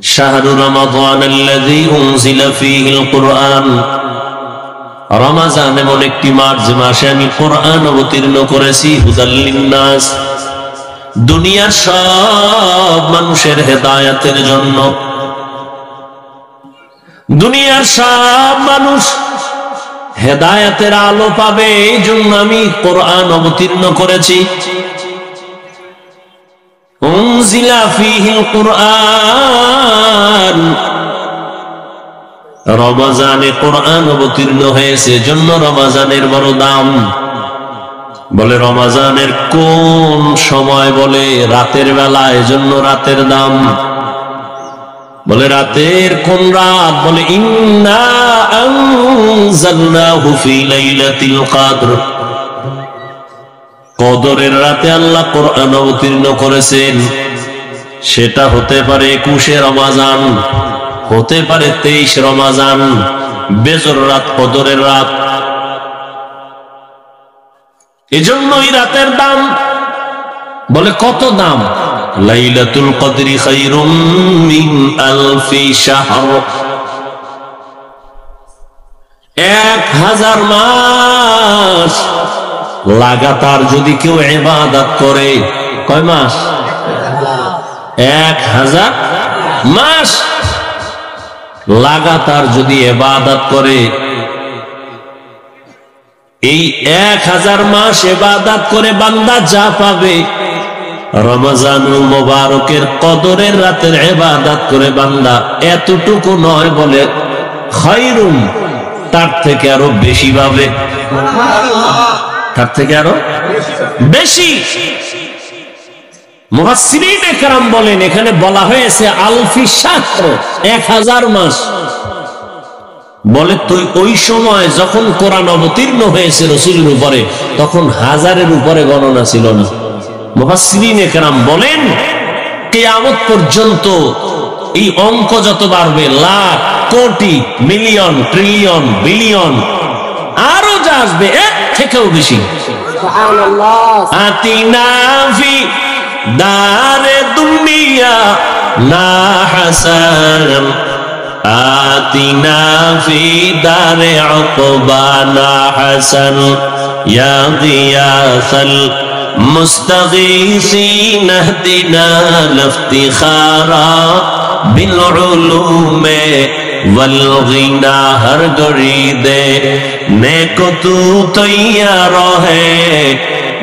শাহরু রমাদানাল্লাযী উনজিলা ফীহিল কুরআন, রমজান এমন একটি মাস যে মাসে আমি কোরআন অবতীর্ণ করেছি, হুদাল লিন্নাস, দুনিয়ার সব মানুষের হেদায়েতের জন্য। দুনিয়ার সব মানুষ হেদায়েতের আলো পাবে, এই জন্য আমি কোরআন অবতীর্ণ করেছি। উনজিলা ফীহিল কুরআন, রমজানে কোরআন অবতীর্ণ হয়েছে, জন্য রমজানের বড় দাম। বলে রমজানের কোন সময়? বলে রাতের বেলা, এজন্য রাতের দাম। বলে রাতের কোন রাত? বলে ইন্না আনজালনাহু ফী লাইলাতিল কদর, কদরের রাতে আল্লাহ কোরআন অবতীর্ণ করেছেন। সেটা হতে পারে 21 রমজান, হতে পারে 23 রমজান, বেজর রাত, কদরের রাত। এজন্যই রাতের দাম। বলে কত দাম? লাইলাতুল কদরি খায়রুম মিন আলফি শাহর, 1000 মাস লাগাতার যদি কেউ ইবাদত করে। কয় মাস? 1000 মাস লাগাতার যদি ইবাদত করে, এই 1000 মাস ইবাদত করে বান্দা যা পাবে, রমজানুল মুবারকের কদরের রাতের ইবাদত করে বান্দা এতটুকু নয়, বলে খায়রুম, তার থেকে আরো বেশি পাবে, তার থেকে আরো বেশি। মুফাসসিরিনে কেরাম বলেন, এখানে বলা হয়েছে আলফি শাহর, 1000 মাস। বলে তুই ওই সময় যখন কোরআন অবতীর্ণ হয়েছে রাসূলের উপরে, তখন 1000-এর উপরে গণনা ছিল না। মুফাসসিরিনে কেরাম বলেন কিয়ামত পর্যন্ত এই অঙ্ক যত বাড়বে, লাখ, কোটি, মিলিয়ন, ট্রিলিয়ন, বিলিয়ন, আরো যা আসবে এর থেকেও বেশি। সুবহানাল্লাহ। আতিনা ফি দারে দুনিয়া না হাসান, আতিনা ফি দারে উকবা না হাসান, ইয়া গিয়াসাল মুস্তাগীসিন ইহদিনা লিফতিখারা বিল উলুমে वल गिना हर गरी दे नेको तू तैयार है,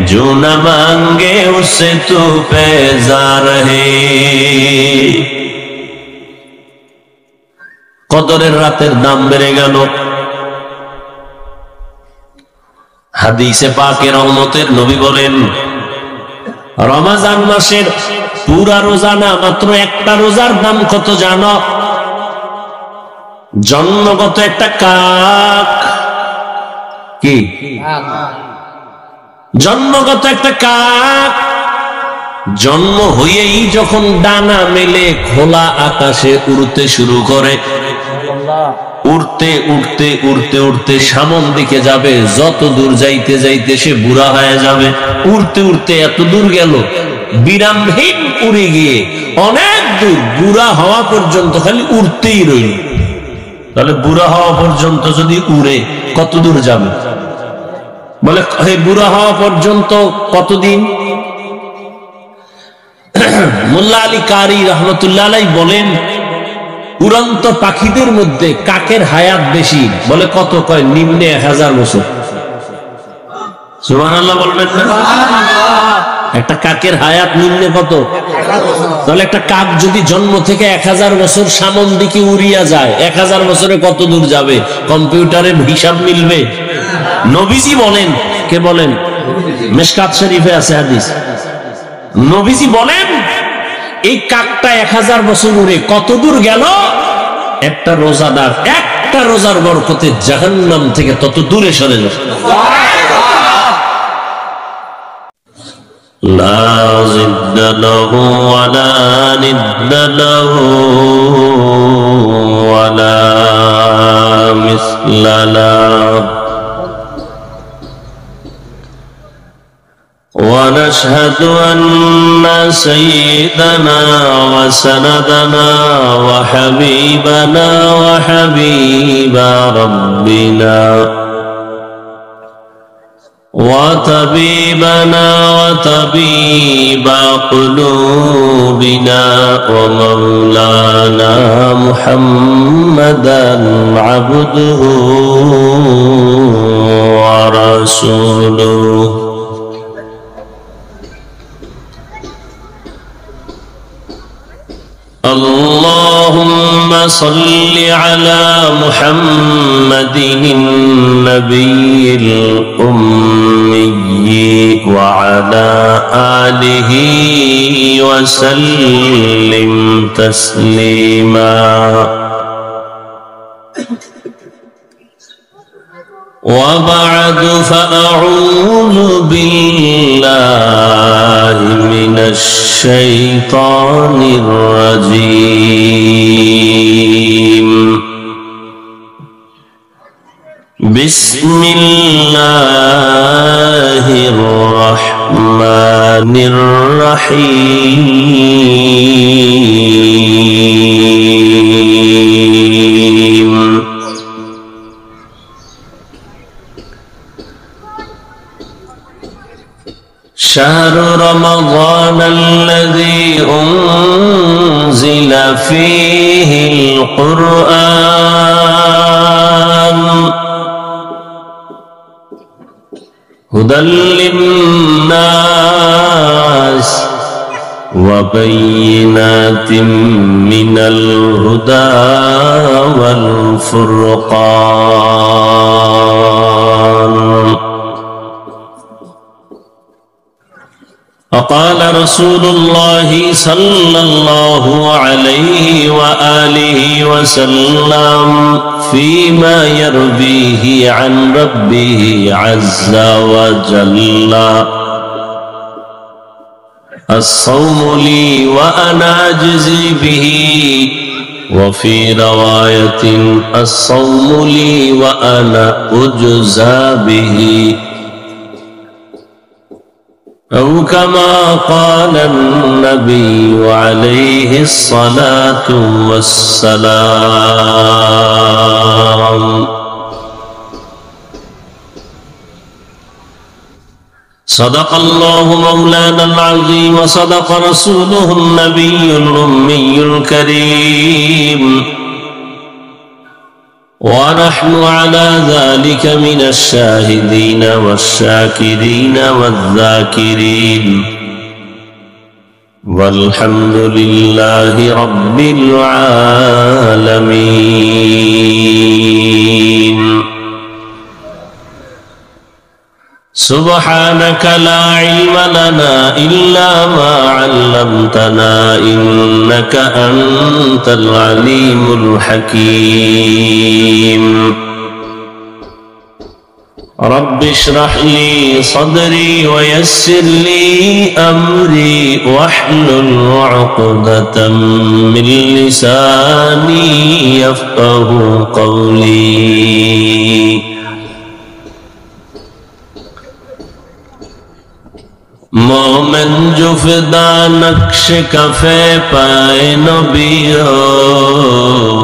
जो न मांगे उससे तू बेजार है। কদরের রাতের দাম বেড়ে গেল। হাদিসে পাকে রহমতের নবী বলেন, রমজান মাসের পুরা রোজা না, মাত্র একটা রোজার দাম কত জানো? জন্মগত একটা কাক, কি জন্মগত একটা কাক জন্ম হয়েই যখন ডানা মেলে খোলা আকাশে উড়তে শুরু করে, উড়তে উড়তে উড়তে উড়তে সামন দিকে যাবে, যত দূর যাইতে যাইতে সে বুড়া হয়ে যাবে। উড়তে উড়তে এত দূর গেল, বিরামহীন উড়ে গিয়ে অনেক দূর, বুড়া হওয়া পর্যন্ত খালি উড়তেই রইল। তাহলে বুড়া হওয়া পর্যন্ত যদি উড়ে কত দূর যাবে? বলে বুড়া হওয়া পর্যন্ত কতদিন? মোল্লা আলী কারি রহমতুল্লাহ আলাইহি বলেন, উড়ন্ত পাখিদের মধ্যে কাকের হায়াত বেশি। বলে কত? কয় নিম্নে 1000 বছর। সুবহানাল্লাহ বলবেন না? একটা কাকের হায়াত নিম্নে কত? তাহলে একটা কাক যদি জন্ম থেকে 1000 বছর সামন দিকে উড়িয়া যায়, 1000 বছরে কত দূর যাবে? কম্পিউটারে হিসাব মিলবে? নবীজি বলেন, কে বলেন? মিশকাত শরীফে আছে হাদিস। নবীজি বলেন এই কাকটা 1000 বছর উড়ে কত দূর গেল? একটা রোজাদার একটা রোজার বরকতে জাহান্নাম থেকে তত দূরে সরে যাবে। লা জিদ্দা লাহু ওয়ালা নিদ্দা লাহু ওয়ালা মিসলা লাহু ونشهد أن سيدنا وسندنا وحبيبنا وحبيب ربنا وطبيبنا وطبيب قلوبنا ومولانا محمدا عبده ورسوله اللهم صل على محمد النبي الأمي وعلى آله وسلم تسليما وبعد فأعوذ بالله من الشيطان الرجيم بسم الله الرحمن الرحيم شهر رمضان الذي أنزل فيه القرآن هدى للناس وبينات من الهدى والفرقان وقال رسول الله صلى الله عليه وآله وسلم فيما يرويه عن ربه عز وجل الصوم لي وأنا أجزي به وفي رواية الصوم لي وأنا أجزى به أو كما قال النبي عليه الصلاة والسلام صدق الله مولانا العظيم وصدق رسوله النبي الأمي الكريم ونحن على ذلك من الشاهدين والشاكرين والذاكرين والحمد لله رب العالمين سبحانك لا علم لنا إلا ما علمتنا إنك أنت العليم الحكيم رب اشرح لي صدري ويسر لي أمري واحلل عقدة من لساني يفقه قولي مومن جو فدا نقش کفے پائے نبی ہو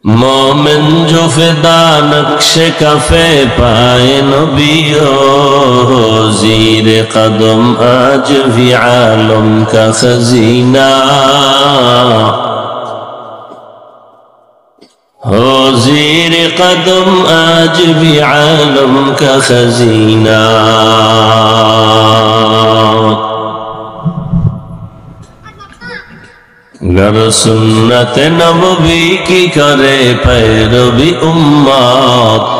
مومن جو فدا نقش کفے پائے نبی ہو زیر قدم آج بھی عالم کا خزینہ ہو زیر قدم آج بھی عالم کا خزینہ گر سنت نبوی کی کرے پیروی امت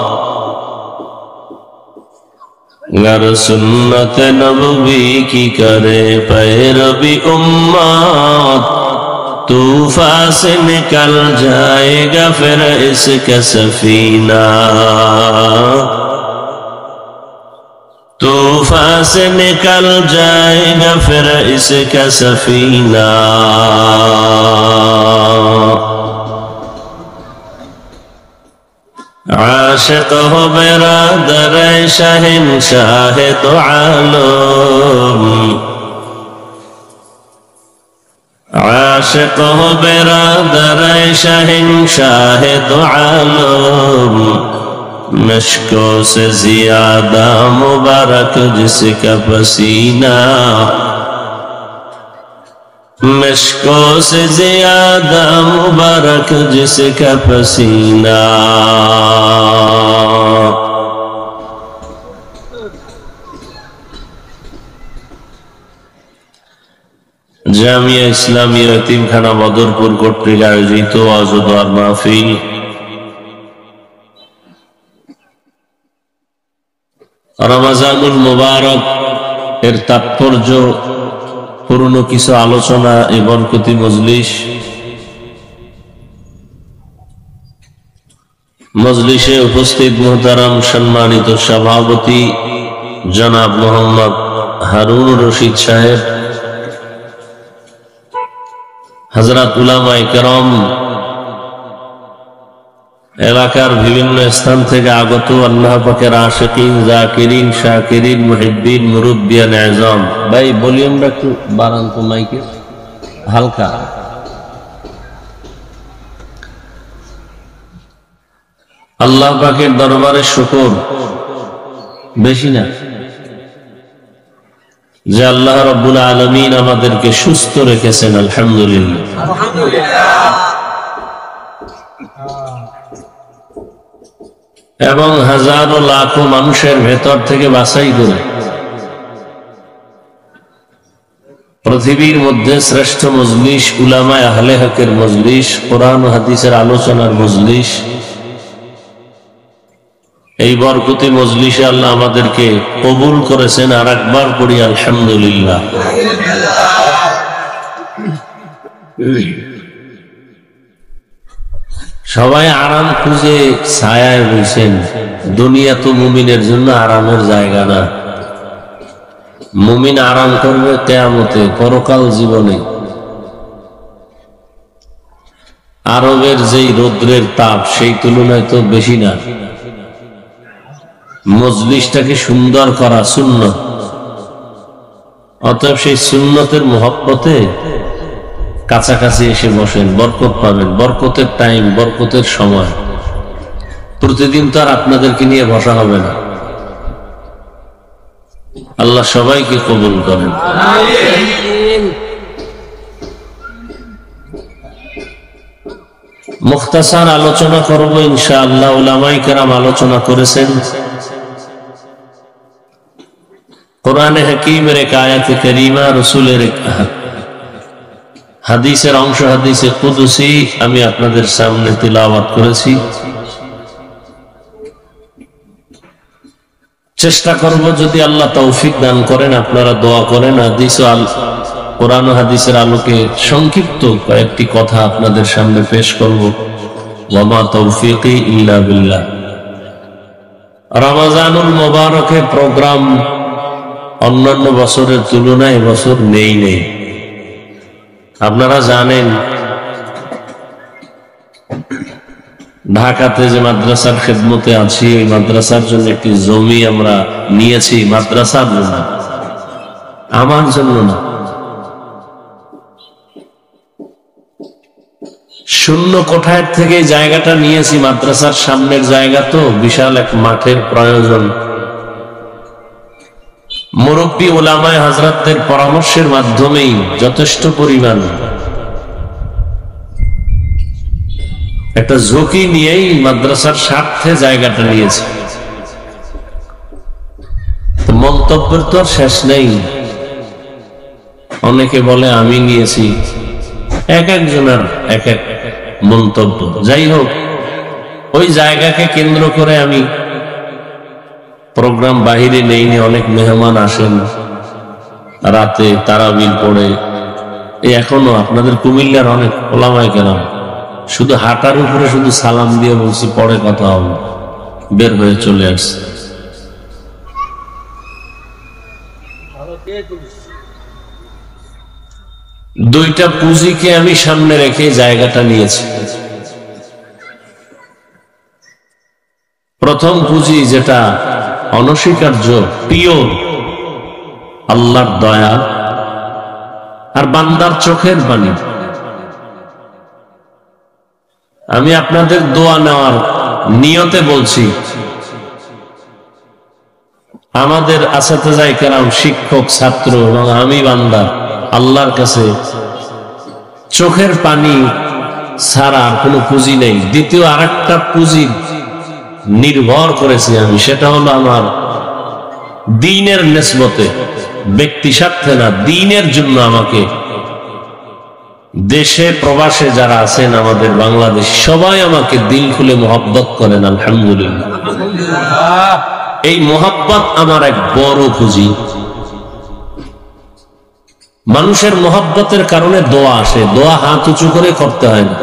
گر سنت نبوی کی کرے پیروی امت طوفان سے نکل جائے گا پھر اس کا سفینہ طوفان سے نکل جائے گا پھر اس کا سفینہ आशिक हो बिरादर शहंशाह दो आलम, आशिक हो बिरादर शहंशाह दो आलम, मशकों से ज्यादा मुबारक जिसका पसीना, मशकों से ज्यादा मुबारक जिसका पसीना। জামিয়া ইসলামিয়া এতিমখানা বদরপুর কর্তৃক আয়োজিত ওয়াজ ও দোয়ার মাহফিল রমজানুল মুবারক এর তাৎপর্য পুরনো কিছু আলোচনা এই বরকতি মজলিস, মজলিসে উপস্থিত মুহতারাম সম্মানিত সভাপতি জনাব মোহাম্মদ হারুন রশিদ সাহেব, হযরত উলামায়ে কেরাম, এলাকার বিভিন্ন স্থান থেকে আগত আল্লাহ পাকের আশিকিন, জাকিরিন, শাকিরিন, মুহিব্বিন, মুরব্বিয়ান আযম। ভাই ভলিউমটা একটু বাড়ান তো মাইকে, হালকা। আল্লাহ পাকের দরবারে শুকর, বেশি না, যে আল্লাহ রাব্বুল আলামিন আমাদেরকে সুস্থ রেখেছেন, আলহামদুলিল্লাহ। এবং হাজারো লাখো মানুষের ভেতর থেকে বাছাই করে পৃথিবীর মধ্যে শ্রেষ্ঠ মজলিস, উলামায়ে আহলে হকের মজলিস, কোরআন ও হাদিসের আলোচনার মজলিস, এই বরকতি মজলিসে আল্লাহ আমাদেরকে কবুল করেছেন। আর একবার পড়ি আলহামদুলিল্লাহ। সবাই আরাম খুঁজে ছায়ায় বসেন। দুনিয়া তো মুমিনের জন্য আরামের জায়গা না। মুমিন আরাম করবে কিয়ামতে, পরকাল জীবনে। আরবের যেই রৌদ্রের তাপ, সেই তুলনায় তো বেশি না। মজলিসটাকে সুন্দর করা সুন্নত, অতএব সেই সুন্নতের মহব্বতে কাছাকাছি এসে বসেন, বরকত পাবেন। বরকতের টাইম, বরকতের সময়। প্রতিদিন তো আর আপনাদেরকে নিয়ে বসা হবে না। আল্লাহ সবাইকে কবুল করেন। মুখতাসার আলোচনা করব ইনশাআল্লাহ। উলামায়ে কেরাম আলোচনা করেছেন কোরআনে হাকীমের এক আয়াতে কারীমা, রাসূলের এক হাদিসের অংশ, হাদিসে কুদসি আমি আপনাদের সামনে তিলাওয়াত করেছি। চেষ্টা করব, যদি আল্লাহ তৌফিক দান করেন, আপনারা দোয়া করেন, হাদিস ও কোরআন ও হাদিসের আলোকে সংক্ষিপ্ত কয়েকটি কথা আপনাদের সামনে পেশ করব। ওয়া মা তৌফিকি ইল্লা বিল্লাহ। রমজানুল মুবারকের প্রোগ্রাম অন্যান্য বছরের তুলনায় এবছর নেই। আপনারা জানেন ঢাকাতে যে মাদ্রাসার খেদমতে আছি, ওই মাদ্রাসার জন্য একটি জমি আমরা নিয়েছি। মাদ্রাসার জন্য, আমার জন্য না। শূন্য কোঠায় থেকে জায়গাটা নিয়েছি। মাদ্রাসার সামনের জায়গা তো, বিশাল এক মাঠের প্রয়োজন। মুরব্বী উলামায়ে হযরতদের পরামর্শের মাধ্যমেই যথেষ্ট পরিমাণ একটা ঝুঁকি নিয়েই মাদ্রাসার স্বার্থে জায়গাটা নিয়েছে। মন্তব্যের তো শেষ নেই। অনেকে বলে আমি নিয়েছি, এক একজনের এক এক মন্তব্য। যাই হোক, ওই জায়গাকে কেন্দ্র করে আমি প্রোগ্রাম বাহিরে নেইনি। অনেক মেহমান আসেন রাতে তারাবির পড়ে। এখনো আপনাদের কুমিল্লার অনেক ওলামায়ে কেরাম শুধু হাঁটার উপরে শুধু সালাম দিয়ে বলছি পরে কথা হবে, বের হয়ে চলে আসছে। দুইটা পুঁজিকে আমি সামনে রেখে জায়গাটা নিয়েছি। প্রথম পুঁজি যেটা অনস্বীকার্য, পিওর, আল্লাহর দয়া আর বান্দার চোখের পানি। আমি আপনাদের দোয়া নেওয়ার নিয়তে বলছি, আমাদের আসাতেজায়ে কেরাম, শিক্ষক, ছাত্র এবং আমি বান্দা আল্লাহর কাছে চোখের পানি ছাড়া কোনো পুঁজি নেই। দ্বিতীয় আরেকটা পুঁজি নির্ভর করেছি আমি, সেটা হলো আমার দ্বীনের নিসবতে, ব্যক্তি স্বার্থে না, দ্বীনের জন্য আমাকে দেশে প্রবাসে যারা আছেন আমাদের বাংলাদেশ, সবাই আমাকে দিল খুলে মোহাব্বত করেন, আলহামদুলিল্লাহ। এই মোহাব্বত আমার এক বড় পুঁজি। মানুষের মোহাব্বতের কারণে দোয়া আসে, দোয়া হাত উঁচু করে করতে হয় না।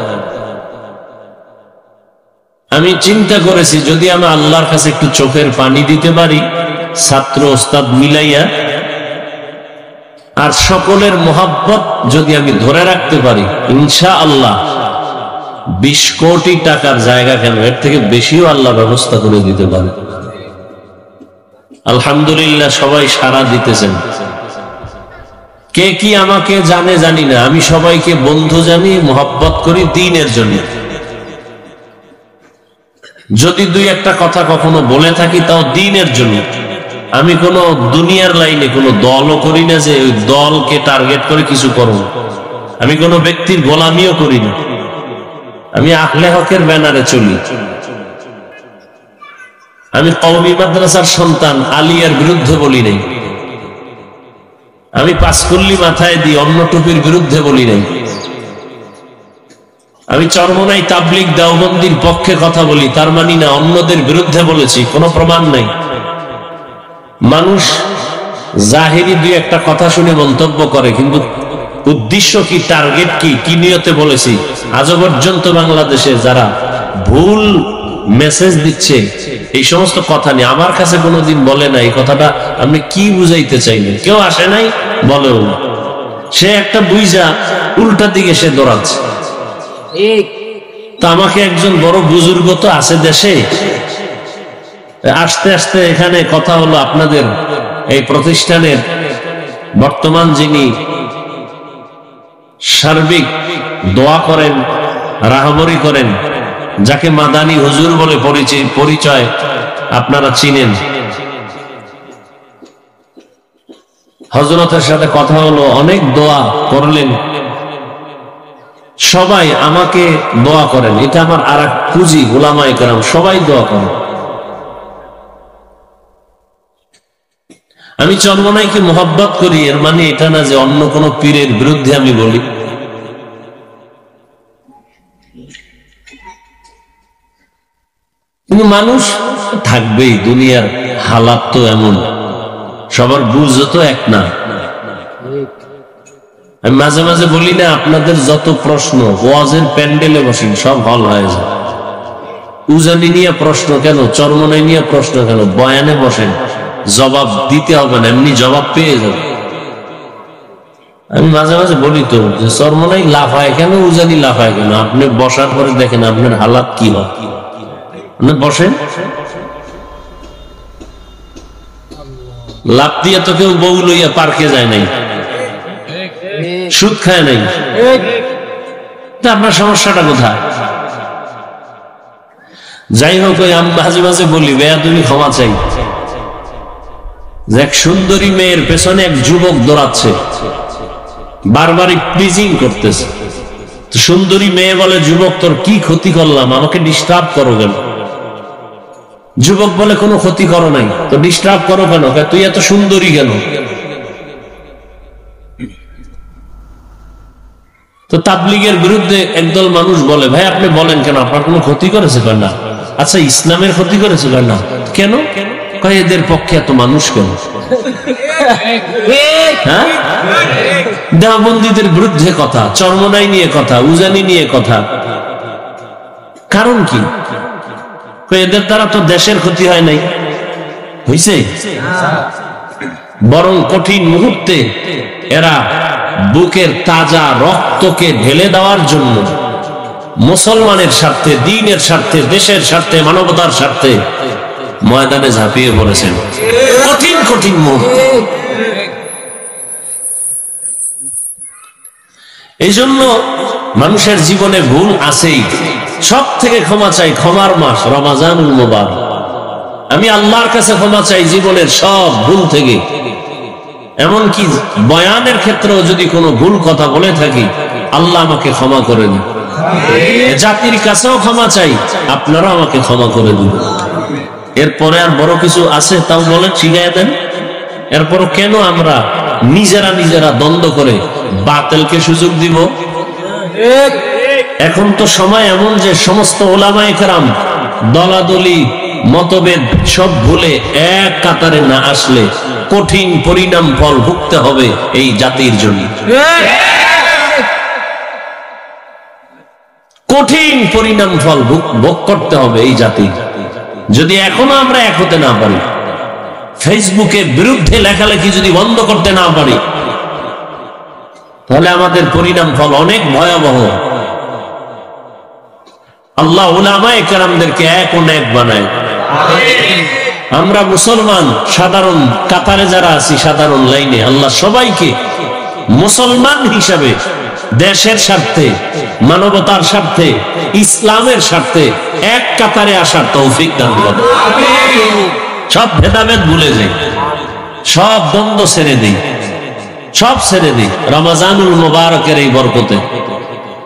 আমি চিন্তা করেছি যদি আমি আল্লাহর কাছে একটু চোখের পানি দিতে পারি, ছাত্র ওস্তাদ মিলাইয়া, আর সকলের মোহাব্বত যদি আমি ধরে রাখতে পারি, ইনশাআল্লাহ 20 কোটি টাকার জায়গা কেন, এর থেকে বেশিও আল্লাহ ব্যবস্থা করে দিতে পারে। আলহামদুলিল্লাহ, সবাই সাড়া দিতেছেন। কে কি আমাকে জানে জানি না, আমি সবাইকে বন্ধু জানি, মোহাব্বত করি দ্বীনের জন্য। যদি দুই একটা কথা কখনো বলে থাকি তাও দ্বীনের জন্য। আমি কোনো দুনিয়ার লাইনে কোনো দলও করি না যে ওই দলকে টার্গেট করে কিছু করব। আমি কোনো ব্যক্তির গোলামিও করি না। আমি আহলে হকের ব্যানারে চলি। আমি কওমি মাদ্রাসার সন্তান, আলিয়ার বিরুদ্ধে বলি নাই। আমি পাঁচকুল্লি মাথায় দিই, অন্য টুপির বিরুদ্ধে বলি নাই। আমি চরমনাই তাবলিগ দেওবন্দির পক্ষে কথা বলি, তার মানে না অন্যদের বিরুদ্ধে বলেছি, কোনো প্রমাণ নাই। মানুষ জাহিরি দুই একটা কথা শুনে মন্তব্য করে, কিন্তু উদ্দেশ্য কি, টার্গেট কি, কি নিয়তে বলেছি, আজও পর্যন্ত বাংলাদেশে যারা ভুল মেসেজ দিচ্ছে এই সমস্ত কথা নিয়ে আমার কাছে কোনোদিন বলে না এই কথাটা আপনি কি বুঝাইতে চাইলেন। কেউ আসে নাই, বলেও না। সে একটা বুঝা উল্টা দিকে সে দৌড়াচ্ছে। তা আমাকে একজন বড় বুজুর্গ তো আছে দেশে, আস্তে আস্তে এখানে কথা হলো, আপনাদের এই প্রতিষ্ঠানের বর্তমান যিনি সার্বিক দোয়া করেন, রাহবরি করেন, যাকে মাদানী হুজুর বলে পরিচয় আপনারা চিনেন, হযরতের সাথে কথা হলো, অনেক দোয়া করলেন, সবাই আমাকে দোয়া করেন। এটা আমার আর এক পুঁজি, উলামায়ে কেরাম সবাই দোয়া করেন। আমি চরমনাইকে মোহাব্বত করি, এর মানে এটা না যে অন্য কোন পীরের বিরুদ্ধে আমি বলি। কিন্তু মানুষ থাকবেই, দুনিয়ার হালাত তো এমন, সবার বুঝও তো এক না। আমি মাঝে মাঝে বলি না, আপনাদের যত প্রশ্ন ওয়াজের প্যান্ডেলে বসেন সব হল হয়ে যায়। উজানি নিয়ে প্রশ্ন কেন, চরমনাই নিয়ে প্রশ্ন কেন, বয়ানে বসেন, জবাব দিতে হবে না, এমনি জবাব পেয়ে যাবে। আমি মাঝে মাঝে বলি তো যে চরমনাই লাফায় কেন, উজানি লাফায় কেন, আপনি বসার পরে দেখেন আপনার হালাত কি হয়। আপনি বসেন, লাফ দিয়ে তো কেউ বউ লইয়া পার্কে যায় নাই, সুদ খায় নাই, আপনার সমস্যাটা কোথায়? যাই হোক, আমি মাঝে মাঝে বলি, বেয়া তুমি ক্ষমা চাই, যে এক সুন্দরী মেয়ের পেছনে এক যুবক দৌড়াচ্ছে, বারবারই প্লিজিং করতেছে। সুন্দরী মেয়ে বলে, যুবক তোর কি ক্ষতি করলাম, আমাকে ডিস্টার্ব করো কেন? যুবক বলে, কোনো ক্ষতি করো নাই, তো ডিস্টার্ব করো কেন? তুই এত সুন্দরী কেন? তো তাবলীগের বিরুদ্ধে একদল মানুষ বলে, ভাই আপনি বলেন কেন, আপনার কোনো ক্ষতি করেছে না? আচ্ছা, ইসলামের ক্ষতি করেছে না? কেন? এদের পক্ষে এত মানুষ কেন? হ্যাঁ, দেওবন্দীদের বিরুদ্ধে কথা, চরমনাই নিয়ে কথা, উজানি নিয়ে কথা, কারণ কি? এদের দ্বারা তো দেশের ক্ষতি হয় নাই, হইছে? বরং কঠিন মুহূর্তে এরা বুকের তাজা রক্তকে ঢেলে দেওয়ার জন্য মুসলমানের স্বার্থে, দ্বীনের স্বার্থে, দেশের স্বার্থে, মানবতার স্বার্থে ময়দানে ঝাঁপিয়ে পড়েছেন, কঠিন কঠিন মুহূর্ত। এই জন্য মানুষের জীবনে ভুল আছেই, সব থেকে ক্ষমা চাই, ক্ষমার মাস রমাজানুল মুবারক। আমি আল্লাহর কাছে ক্ষমা চাই জীবনের সব ভুল থেকে, এমনকি বয়ানের ক্ষেত্রেও যদি কোনো ভুল কথা বলে থাকি, আল্লাহ আমাকে ক্ষমা করে দিন। জাতির কাছেও ক্ষমা চাই, আপনারা আমাকে ক্ষমা করে দিন। এরপরে আর বড় কিছু আছে তাও বলে শিখাই দেন। এরপরও কেন আমরা নিজেরা দ্বন্দ্ব করে বাতিলকে সুযোগ দিব? এখন তো সময় এমন যে সমস্ত ওলামায়ে কেরাম দলাদলি মতভেদ সব ভুলে এক কাতারে না আসলে কঠিন পরিণাম ফল ভুগতে হবে এই জাতির জন্য। কঠিন পরিণাম ফল ভোগ করতে হবে এই জাতি, যদি এখনো আমরা এক হতে না পারি, ফেসবুকে বিরুদ্ধে লেখালেখি যদি বন্ধ করতে না পারি, তাহলে আমাদের পরিণাম ফল অনেক ভয়াবহ। আল্লাহ উলামায়ে কেরামদেরকে এক ও নেক বানায়। আমরা মুসলমান সাধারণ কাতারে যারা আছি, সাধারণ লাইনে, আল্লাহ সবাইকে মুসলমান হিসাবে দেশের স্বার্থে, মানবতার স্বার্থে, ইসলামের স্বার্থে এক কাতারে আসার তৌফিক দান করুন। সব ভেদাভেদ ভুলে যাই, সব দ্বন্দ্ব ছেড়ে দিই, সব ছেড়ে দিই রমাজানুল মুবারকের এই বরকতে।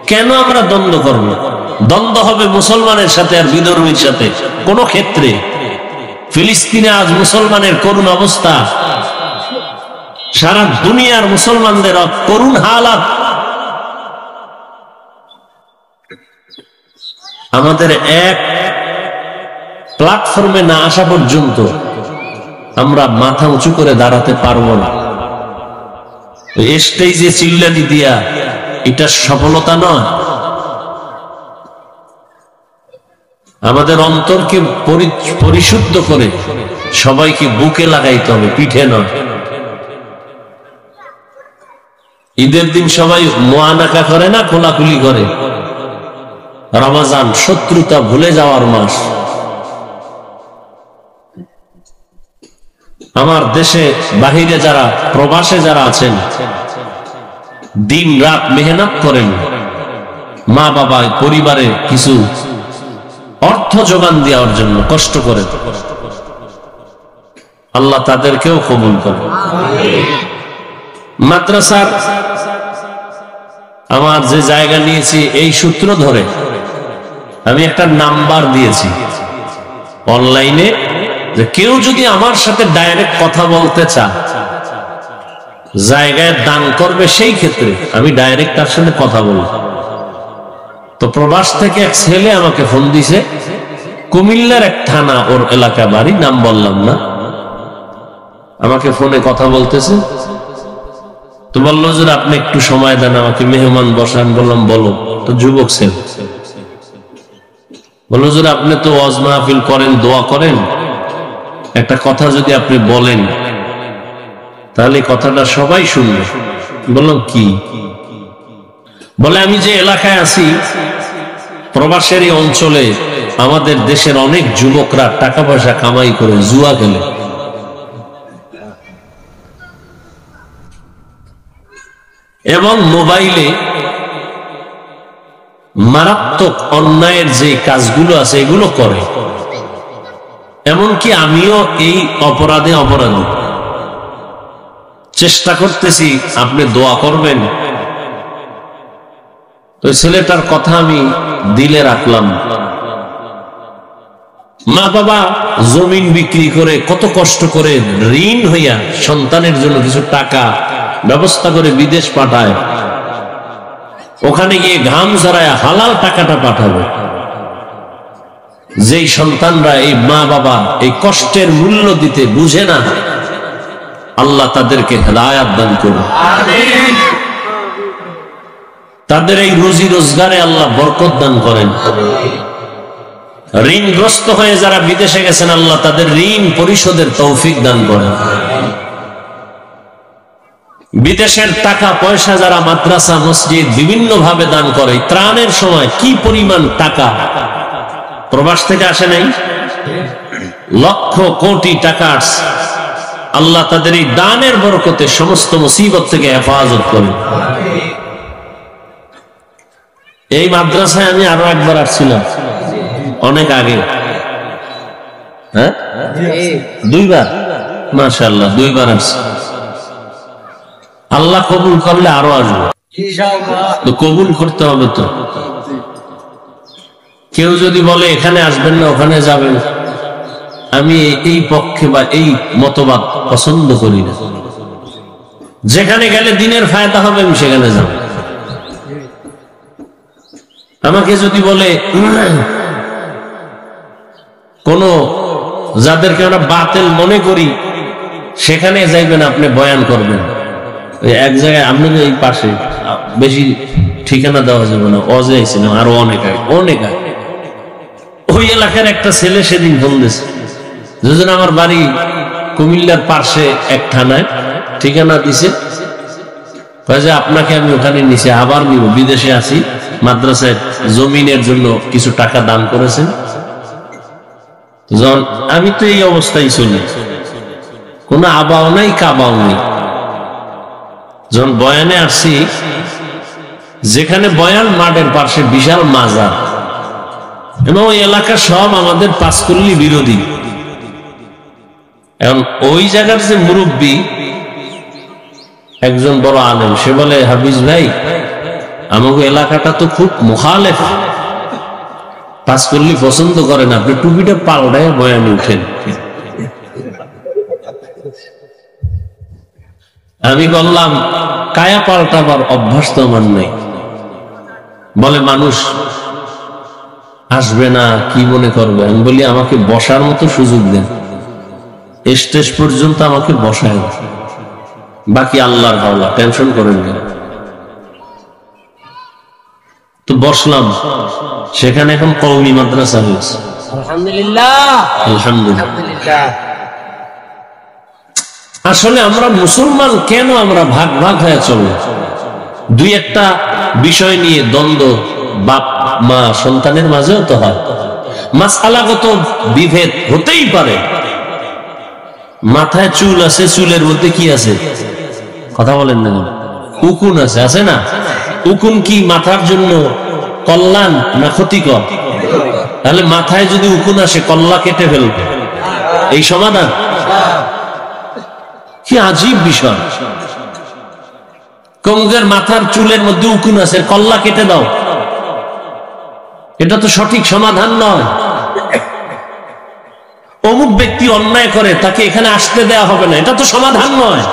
কেন আমরা দ্বন্দ্ব করব? দ্বন্দ্ব হবে মুসলমানের সাথে আর বিধর্মীর সাথে কোন ক্ষেত্রে। ফিলিস্তিনে আজ মুসলমানের করুণ অবস্থা, সারা দুনিয়ার মুসলমানদের করুণ হালাত। আমাদের এক প্ল্যাটফর্মে না আসা পর্যন্ত আমরা মাথা উঁচু করে দাঁড়াতে পারবো না। স্টেজে চিল্লানি দিয়া এটা সফলতা নয়। আমাদের অন্তরকে পরিশুদ্ধ করে সবাইকে বুকে লাগাইতে হবে, পিঠে নয়। ঈদের দিন সবাই মোয়ানাকা করে না, কোলাকুলি করে। রমজান শত্রুতা ভুলে যাওয়ার মাস। আমার দেশে বাহিরে যারা, প্রবাসে যারা আছেন, দিন রাত মেহনত করেন, মা বাবা পরিবারে কিছু অর্থ যোগান দেওয়ার জন্য কষ্ট করে, আল্লাহ তাদেরকেও কবুল করে। মাদ্রাসার আমার যে জায়গা নিয়েছি এই সূত্র ধরে আমি একটা নাম্বার দিয়েছি অনলাইনে, যে কেউ যদি আমার সাথে ডাইরেক্ট কথা বলতে চায়, জায়গায় দান করবে, সেই ক্ষেত্রে আমি ডাইরেক্ট তার সাথে কথা বলবো। তো প্রবাস থেকে এক ছেলে আমাকে ফোন দিছে, কুমিল্লার এক থানা, ওর এলাকা বাড়ি, নাম বললাম না। আমাকে ফোনে কথা বলতেছে, তো বললো যে আপনি একটু সময় দেন, আমাকে মেহমান বসান। বললাম বলো। তো যুবক ছেলে বললো যে আপনি তো ওয়াজ মাহফিল করেন, দোয়া করেন, একটা কথা যদি আপনি বলেন তাহলে কথাটা সবাই শুনবে। বললাম কি? বলে আমি যে এলাকায় আছি, প্রবাসের এই অঞ্চলে আমাদের দেশের অনেক যুবকরা টাকা পয়সা কামাই করে জুয়া খেলে। এবং মোবাইলে মারাত্মক অন্যায়ের যে কাজগুলো আছে এগুলো করে। এমনকি আমিও এই অপরাধে অপরাধী। চেষ্টা করতেছি, আপনি দোয়া করবেন। তো ছেলেটার কথা আমি দিলে রাখলাম। মা বাবা জমিন বিক্রি করে, কত কষ্ট করে ঋণ হইয়া সন্তানের জন্য কিছু টাকা ব্যবস্থা করে বিদেশ পাঠায়। ওখানে গিয়ে ঘাম ঝরায় হালাল টাকাটা পাঠাবে। যেই সন্তানরা, এই মা বাবা এই কষ্টের মূল্য দিতে বুঝে না, আল্লাহ তাদেরকে হেদায়েত দান করুন। তাদের এই রুজি রোজগারে আল্লাহ বরকত দান করেন। ঋণগ্রস্ত হয়ে যারা বিদেশে গেছেন, আল্লাহ তাদের ঋণ পরিশোধের তৌফিক দান করেন। বিদেশের টাকা পয়সা যারা মাদ্রাসা, মসজিদ বিভিন্ন ভাবে দান করে, ত্রাণের সময় কি পরিমাণ টাকা প্রবাস থেকে আসে নাই? লক্ষ কোটি টাকা আসছে, আল্লাহ তাদের এই দানের বরকতে সমস্ত মুসিবত থেকে হেফাজত করেন। এই মাদ্রাসায় আমি আরো একবার আসছিলাম অনেক আগে, হ্যাঁ 2 বার, মাশাআল্লাহ 2 বার আসছি। আল্লাহ কবুল করলে আরো আসবো, তো কবুল করতে হবে। তো কেউ যদি বলে এখানে আসবেন না ওখানে যাবেন, আমি এই পক্ষে বা এই মতবাদ পছন্দ করি না। যেখানে গেলে দিনের ফায়দা হবে আমি সেখানে যাব। আমাকে যদি বলে কোন যাদেরকে আমরা বাতিল মনে করি সেখানে যাইবেন, আপনি বয়ান করবেন, এক জায়গায় আপনার এই পাশে, বেশি ঠিকানা দেওয়া যাবে না, অজাইছিলাম আরো অনেক আগে ওই এলাকার একটা ছেলে সেদিন ফোন দিয়েছে, যেজন আমার বাড়ি কুমিল্লার পাশে এক থানায়, ঠিকানা দিছে, আপনাকে আমি ওখানে নিচে আবার নিব, বিদেশে আছি, মাদ্রাসায় জমিনের জন্য কিছু টাকা দান করেছেন। আমি তো এই অবস্থায় চলি, কোন আবাও নাই কাবাও নেই। যখন বয়ানে আসছি, যেখানে বয়ান মাঠের পাশে বিশাল মাজার, এবং ওই এলাকা সব আমাদের পাঁচকল্লি বিরোধী। এখন ওই জায়গার যে মুরব্বী একজন বড় আলেম, সে বলে হাফিজ ভাই আমাকে এলাকাটা তো খুব মুখালেফ, পাঁচকল্লি পছন্দ করেন, আপনি টুপিটা পাল্টায় বয়ানে উঠেন। আমি বললাম কায়া পাল্টাবার অভ্যাস তো আমার নেই। বলে মানুষ আসবে না, কি মনে করবে? আমি বলি আমাকে বসার মতো সুযোগ দেন, স্টেজ পর্যন্ত আমাকে বসায়, বাকি আল্লাহর হাওলা, টেনশন করেন না। তো বসলাম, সেখানে এখন কওমি মাদ্রাসা হয়েছে, আলহামদুলিল্লাহ আলহামদুলিল্লাহ। আসলে আমরা মুসলমান কেন আমরা ভাগ ভাগ হয়ে চলব? 2-1টা বিষয় নিয়ে দ্বন্দ্ব বাপ মা সন্তানের মাঝেও তো হয়, মাসআলাগত বিভেদ হতেই পারে। মাথায় চুল আছে, চুলের মধ্যে কি আছে? কথা বলেন না, উকুন আছে, আছে না? উকুন কি মাথার জন্য কল্যাণ না ক্ষতিকর? তাহলে মাথায় যদি উকুন আসে, কল্লা কেটে ফেলবে, এই সমাধান? কি আজীব বিষয়। কমুকের মাথার চুলের মধ্যে উকুন আছে, কল্লা কেটে দাও, এটা তো সঠিক সমাধান নয়। অমুক ব্যক্তি অন্যায় করে, তাকে এখানে আসতে দেওয়া হবে না, এটা তো সমাধান নয়।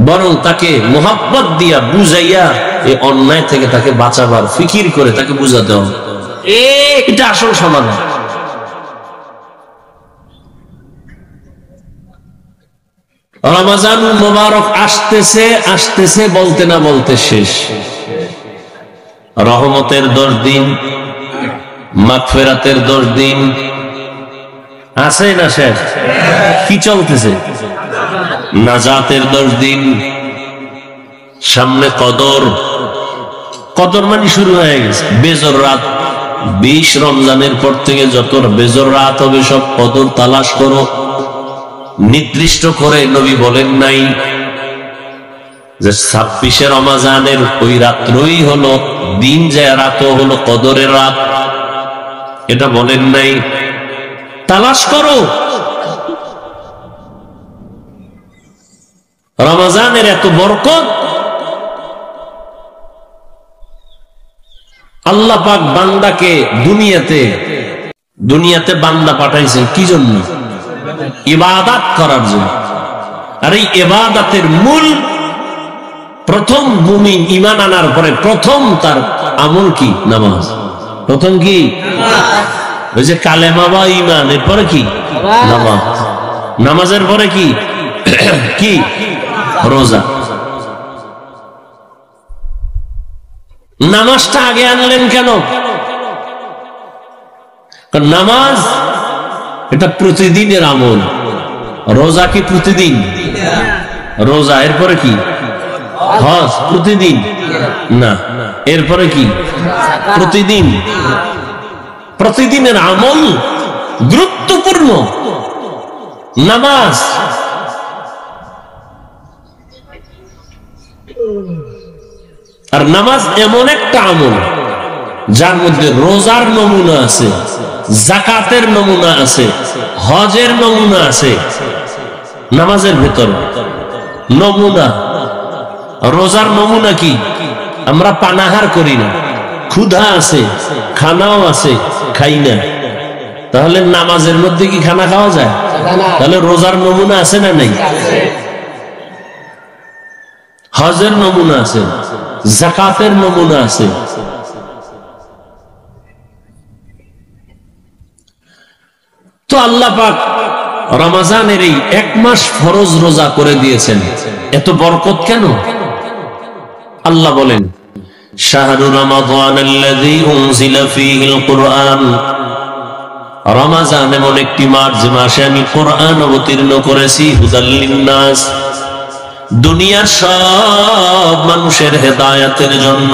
বরং তাকে মোহাব্বত দিয়া বুঝাইয়া এই অন্যায় থেকে তাকে বাঁচাবার ফিকির করে তাকে বুঝাতে হবে, এটা আসল সমাধান। রমজান মুবারক আসতেছে আসতেছে বলতে না বলতে শেষ। রহমতের 10 দিন, মাগফিরাতের 10 দিন আছে না শেষ? কি চলতেছে? নাজাতের 10 দিন, সামনে কদর। কদর মানে শুরু হয়ে গেছে, বেজর রাত। 20 রমজানের পর থেকে যত বেজর রাত হবে সব কদর তালাশ করো। নির্দিষ্ট করে নবী বলেন নাই যে 26 রমজানের ওই রাত্রই হলো দিন, যে রাত হলো কদরের রাত, এটা বলেন নাই। তালাশ করো। রমজানের এত বরকত, আল্লাহ পাক বান্দাকে দুনিয়াতে বান্দা পাঠাইছেন কি জন্য? ইবাদত করার জন্য। আর এই ইবাদতের মূল, প্রথম মুমিন ঈমান আনার পরে প্রথম তার আমল কি? নামাজ। প্রথম কি? ওই যে কালেমা বা ঈমান, এরপরে কি? নামাজ। নামাজের পরে কি? কি? রোজা। নামাজটা আগে আনলেন কেন? নামাজ এটা প্রতিদিনের আমল। রোজা কি প্রতিদিন? রোজা। এরপরে কি? হজ প্রতিদিন না। এরপরে কি? প্রতিদিন। প্রতিদিনের আমল গুরুত্বপূর্ণ নামাজ। আর নামাজ এমন একটা আমল যার মধ্যে রোজার নমুনা আছে, যাকাতের নমুনা আছে, হজের নমুনা আছে। নামাজের ভেতর নমুনা। রোজার নমুনা কি? আমরা পানাহার করি না, ক্ষুধা আছে, খানাও আছে, খাই না। তাহলে নামাজের মধ্যে কি খানা খাওয়া যায়? তাহলে রোজার নমুনা আছে না নাই? হজের নমুনা আছে, যাকাতের নমুনা আছে। তো আল্লাহ পাক রমজানের এই 1 মাস ফরজ রোজা করে দিয়েছেন। এত বরকত কেন? আল্লাহ বলেন, শাহরু রমাদানাল্লাযী উনজিলা ফীহিল কুরআন। রমজান এমন একটি মাস যে মাসে আমি কোরআন অবতীর্ণ করেছি, হুদাল লিন্নাস, দুনিয়ার সব মানুষের হেদায়েতের জন্য।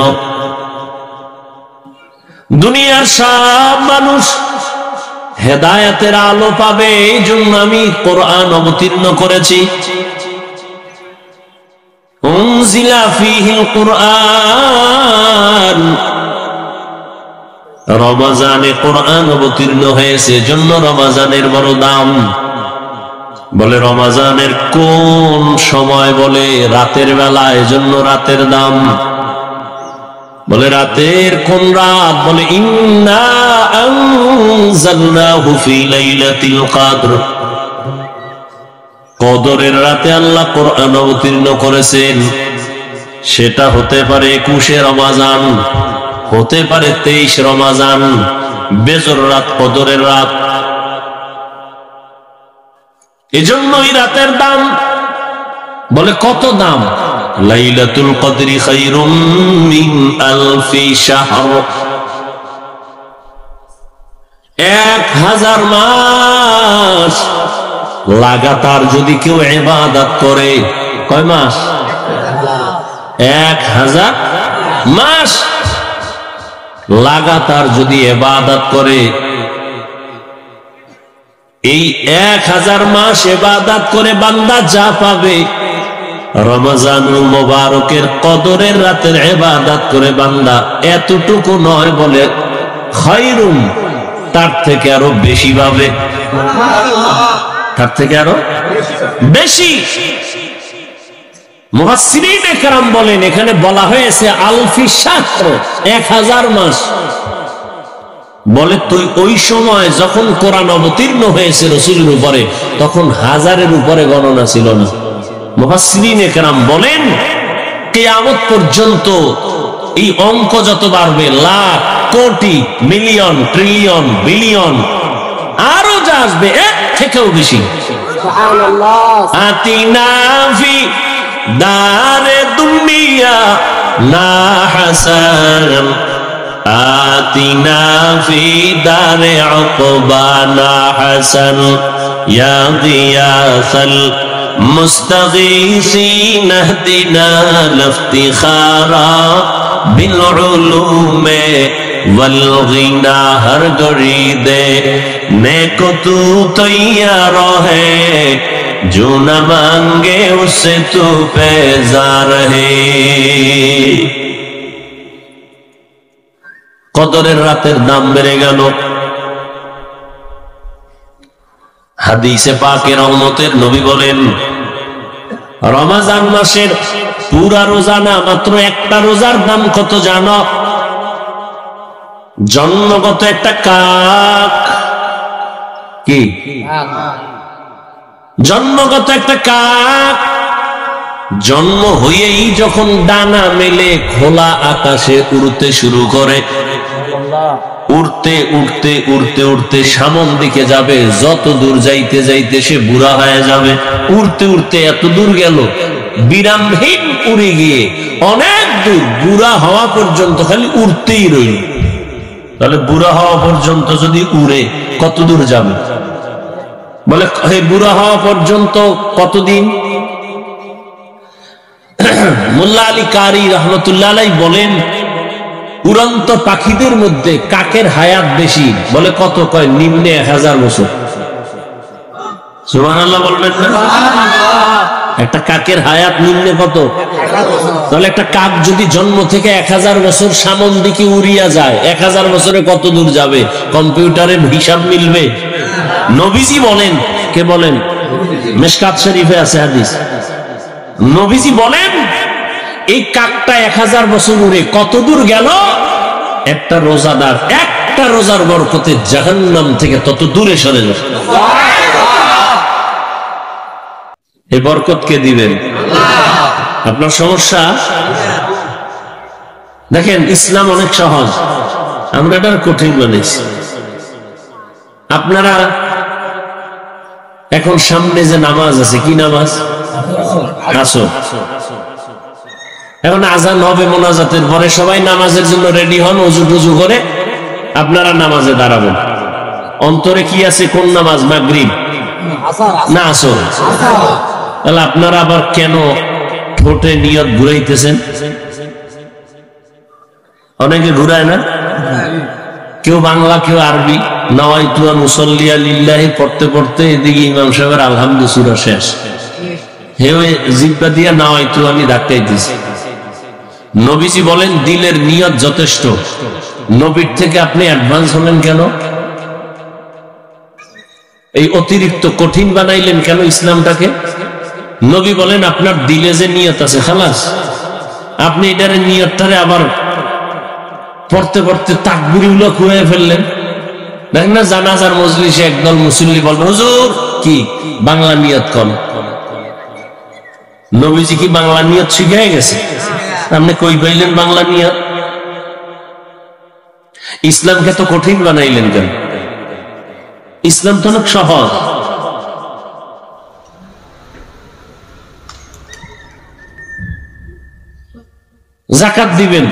দুনিয়ার সব মানুষ হেদায়েতের আলো পাবে, এই জন্য আমি কোরআন অবতীর্ণ করেছি। উনজিলা ফীহিল কুরআন, রমজানে কোরআন অবতীর্ণ হয়েছে, জন্য রমজানের বড় দাম। বলে রমজানের কোন সময়? বলে রাতের বেলা, এজন্য রাতের দাম। বলে রাতের কোন রাত? বলে ইন্না আনজালনাহু ফি লাইলাতিল কদর, কদরের রাতে আল্লাহ কোরআন অবতীর্ণ করেছেন। সেটা হতে পারে 21 রমজান, হতে পারে 23 রমজান, বেজর রাত, কদরের রাত। এজন্যই রাতের দাম। বলে কত দাম? লাইলাতুল কদরি খায়রুম মিন আলফি শাহর, 1000 মাস লাগাতার যদি কেউ ইবাদত করে। কয় মাস? 1000 মাস লাগাতার যদি ইবাদত করে, এই 1000 মাস ইবাদত করে বান্দা যা পাবে, রমজানুল মুবারকের কদরের রাতের ইবাদত করে বান্দা এতটুকু নয়। বলে খায়রুম, তার থেকে আরো বেশি পাবে, তার থেকে আরো বেশি। মুফাসসিরিনে কেরাম বলেন, এখানে বলা হয়েছে আলফি শাহর, 1000 মাস। বলে তুই ওই সময় যখন কোরআন অবতীর্ণ হয়েছে রাসূলের উপরে, তখন 1000-এর উপরে গণনা ছিল না। মুফাসসিরিনে কেরাম বলেন, কিয়ামত পর্যন্ত এই অঙ্ক যত বাড়বে, লাখ, কোটি, মিলিয়ন, ট্রিলিয়ন, বিলিয়ন, আরো যা আসবে এর থেকেও বেশি। সুবহানাল্লাহ। আতিনা ফি দারে দুনিয়া না হাসান, আতিনা ফি দারে উকবা না হাসান, ইয়া গিয়াসাল মুস্তাগীসিন ইহদিনা লিফতিখারা বিল উলুমে वल गिना हर गरी दे नेको तू तैयार है जो न मांगे उससे तू बेजार है। কদরের রাতের দাম বেড়ে গেল। হাদিসে পাকে রহমতের নবী বলেন, রমজান মাসের পুরা রোজা না, মাত্র একটা রোজার দাম কত জানো? জন্মগত একটা কাক, কি জন্মগত একটা কাক জন্ম হয়েই যখন ডানা মেলে খোলা আকাশে উড়তে শুরু করে, উড়তে উড়তে উড়তে উড়তে সামন দিকে যাবে, যত দূর যাইতে যাইতে সে বুড়া হয়ে যাবে। উড়তে উড়তে এত দূর গেল, বিরামহীন উড়ে গিয়ে অনেক দূর, বুড়া হওয়া পর্যন্ত খালি উড়তেই রইল। তাহলে বুড়া হওয়া পর্যন্ত যদি উড়ে কত দূর যাবে? বলে বুড়া হওয়া পর্যন্ত কতদিন? মোল্লা আলী কারি রহমতুল্লাহ আলাইহি বলেন, উড়ন্ত পাখিদের মধ্যে কাকের হায়াত বেশি, বলে কত? কয় নিম্নে 1000 বছর। সুবহানাল্লাহ বলবেন না? একটা কাকের হায়াত নিম্নে কত? তাহলে একটা কাক যদি জন্ম থেকে 1000 বছর সামন দিকে উড়িয়া যায়, 1000 বছরে কত দূর যাবে? কম্পিউটারে হিসাব মিলবে? নবীজি বলেন, কে বলেন? মিশকাত শরীফে আছে হাদিস। নবীজি বলেন এই কাকটা 1000 বছর উড়ে কত দূর গেল? একটা রোজাদার একটা রোজার বরকতে জাহান্নাম থেকে তত দূরে সরে যাবে। এই বরকত কে দিবেন? আপনার সমস্যা? দেখেন ইসলাম অনেক সহজ, আমরা এটা কঠিন বানাইছি। আপনারা এখন সামনে যে নামাজ আছে, কি নামাজ? আসর। এখন আজান হবে মোনাজাতের পরে, সবাই নামাজের জন্য রেডি হন, ওযু টুজু করে আপনারা নামাজে দাঁড়াবেন। অন্তরে কি আছে? কোন নামাজ? মাগরিব না আসর? তাহলে আপনারা আবার কেন ঠোঁটে নিয়ত ঘুরাইতেছেন? অনেকে ঘুরায় না, কেউ বাংলা কেউ আরবি। নাওয়াইতু আন উসাল্লিয়া লিল্লাহি পড়তে পড়তে এদিকে ইমাম সাহেবের আলহামদু সূরা শেষ, হেও জিহ্বা দিয়া নাওয়াইতু আমি ধাক্কাইতেছি। নবীজি বলেন দিলের নিয়ত যথেষ্ট। নবীর থেকে আপনি অ্যাডভান্স হলেন কেন? এই অতিরিক্ত কঠিন বানাইলেন কেন ইসলামটাকে? নবী বলেন আপনার দিলে যে নিয়ত আছে খালাস, আপনি এটার নিয়তটারে আবার পড়তে পড়তে তাকবীরগুলো খুঁয়ে ফেললেন। দেখেন না জানাজার মজলিসে একদল মুসল্লি বলবেন হুজুর কি বাংলা নিয়ত কর। নবীজি কি বাংলা নিয়ত শিখিয়ে গেছে? আপনি কই পাইলেন বাংলা নিয়ত? ইসলামকে তো কঠিন বানাইলেন কেন? ইসলাম তো অনেক সহজ। যাকাত দিবেন,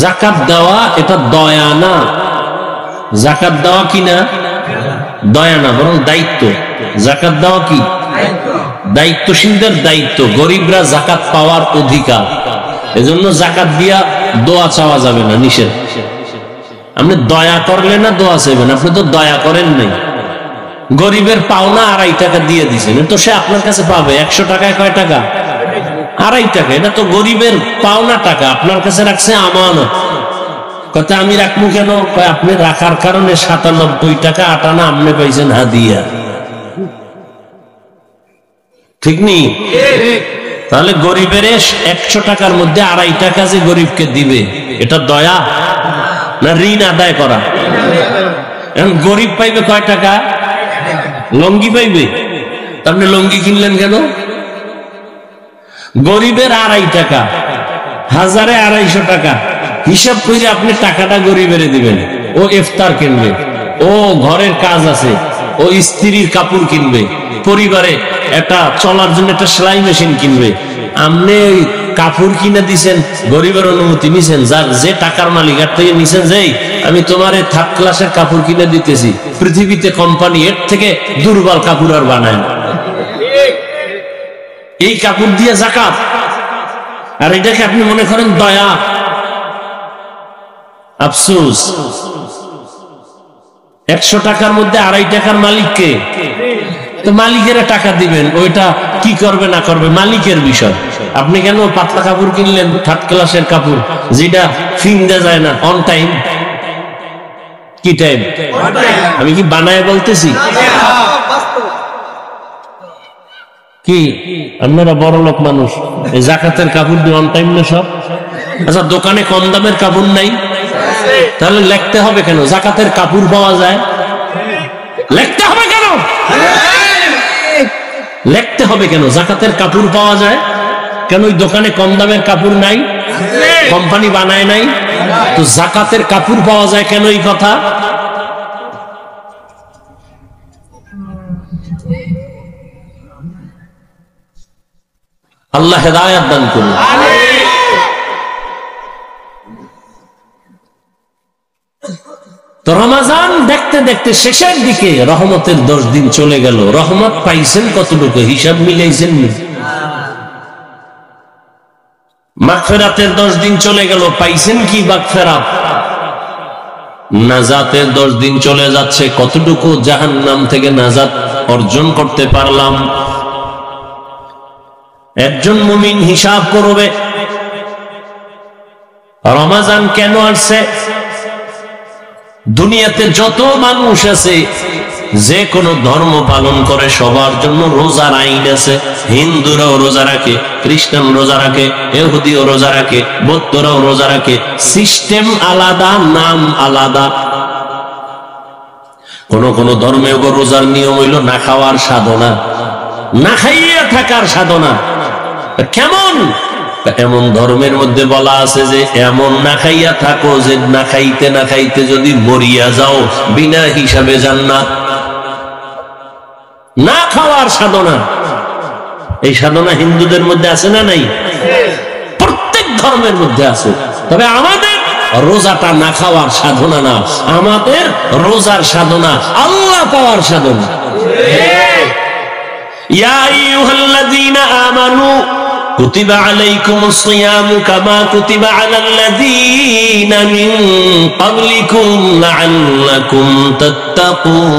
যাকাত দেওয়া এটা দয়া না। যাকাত দেওয়া কি না? দয়া না, বরং দায়িত্ব। যাকাত দেওয়া কি? দায়িত্বশীলদের দায়িত্ব। গরিবরা যাকাত পাওয়ার অধিকার। এজন্য যাকাত দিয়া দোয়া চাওয়া যাবে না, নিষেধ। আপনি দয়া করলে না দোয়া চাইবেন, আপনি তো দয়া করেন নাই। গরিবের পাওনা 2.5 টাকা দিয়ে দিছেন, তো সে আপনার কাছে পাবে। 100 টাকায় কয় টাকা? 2.5 টাকা। এটা তো গরিবের পাওনা টাকা, আপনার কাছে রাখছে আমানত। কথা আমি রাখবো কেন? আপনি রাখার কারণে 97 টাকা 8 আনা আপনি পাইছেন হাদিয়া, ঠিক নি? তাহলে গরিবের 100 টাকার মধ্যে 2.5 টাকা যে গরিবকে দিবে, এটা দয়া না ঋণ আদায় করা? এখন গরিব পাইবে কয় টাকা? লঙ্গি পাইবে। আপনি লঙ্গি কিনলেন কেন? গরিবের 2.5 টাকা, হাজারে 250 টাকা হিসাব করে আপনি টাকাটা গরিবের দিবেন। ও ইফতার কিনবে, ও ঘরের কাজ আছে, ও স্ত্রীর কাপড় কিনবে, পরিবারে একটা চলার জন্য একটা সেলাই মেশিন কিনবে। আপনি কাপড় কিনে দিচ্ছেন, গরিবের অনুমতি নিছেন, যার যে টাকার মালিক এর থেকে নিছেন, যেই আমি তোমার 3rd ক্লাসের কাপড় কিনে দিতেছি। পৃথিবীতে কোম্পানি এর থেকে দুর্বল কাপড় আর বানায় না। এই কাপড় দিয়ে যাকাত, আর এটাকে আপনি মনে করেন দয়া। আফসোস, 100 টাকার মধ্যে 2.5 টাকার মালিককে, তো মালিকের টাকা দিবেন, ওইটা কি করবে না করবে মালিকের বিষয়। আপনি কেন পাতলা কাপড় কিনলেন, 3rd ক্লাসের কাপড়, যেটা ফিন্দা যায় না অন টাইম? কি টাইম? আমি কি বানায় বলতেছি? কি আপনারা বড় লোক মানুষ, এই যাকাতের কাপড় দিয়ে অন টাইম না সব? আচ্ছা, দোকানে কম দামের কাপড় নাই, তাহলে লিখতে হবে কেন যাকাতের কাপড় পাওয়া যায়? লিখতে হবে কেন? লিখতে হবে কেন যাকাতের কাপড় পাওয়া যায়? কেন ওই দোকানে কম দামের কাপড় নাই? কোম্পানি বানায় নাই? তো যাকাতের কাপড় পাওয়া যায় কেন? এই কথা আল্লাহ হেদায়েত দান করুন। তো রমজান দেখতে দেখতে শেষের দিকে রহমতের 10 দিন চলে গেল। রহমত পাইছেন কতটুকু? হিসাব মিলাইছেন? মাগফিরাতের 10 দিন চলে গেল, পাইছেন কি মাগফিরাত? নাজাতের 10 দিন চলে যাচ্ছে, কতটুকু জাহান্নাম থেকে নাজাত অর্জন করতে পারলাম? একজন মুমিন হিসাব করবে রমাজান কেন আসছে। দুনিয়াতে যত মানুষ আছে, যে কোনো ধর্ম পালন করে, সবার জন্য রোজার আইন আছে। হিন্দুরাও রোজা রাখে, খ্রিস্টান রোজা রাখে, ইহুদিও রোজা রাখে, বৌদ্ধরাও রোজা রাখে। সিস্টেম আলাদা, নাম আলাদা। কোন কোন ধর্মে রোজার নিয়ম হইল না খাওয়ার সাধনা, না খাইয়া থাকার সাধনা। কেমন? এমন ধর্মের মধ্যে বলা আছে যে এমন না খাইয়া থাকো যে না খাইতে না খাইতে যদি মরিয়া যাও বিনা হিসাবে জান্নাত। না খাওয়ার সাধনা, এই সাধনা হিন্দুদের মধ্যে আছে না নাই? প্রত্যেক ধর্মের মধ্যে আছে। তবে আমাদের রোজাটা না খাওয়ার সাধনা না, আমাদের রোজার সাধনা আল্লাহ পাওয়ার সাধনা। ইয়া আইয়ুহাল্লাযীনা আমানু কুতিবা আলাইকুমুস সিয়ামু কামা কুতিবা আলাল্লাযীনা মিন ক্বাবলিকুম লাআল্লাকুম তাত্তাকুন।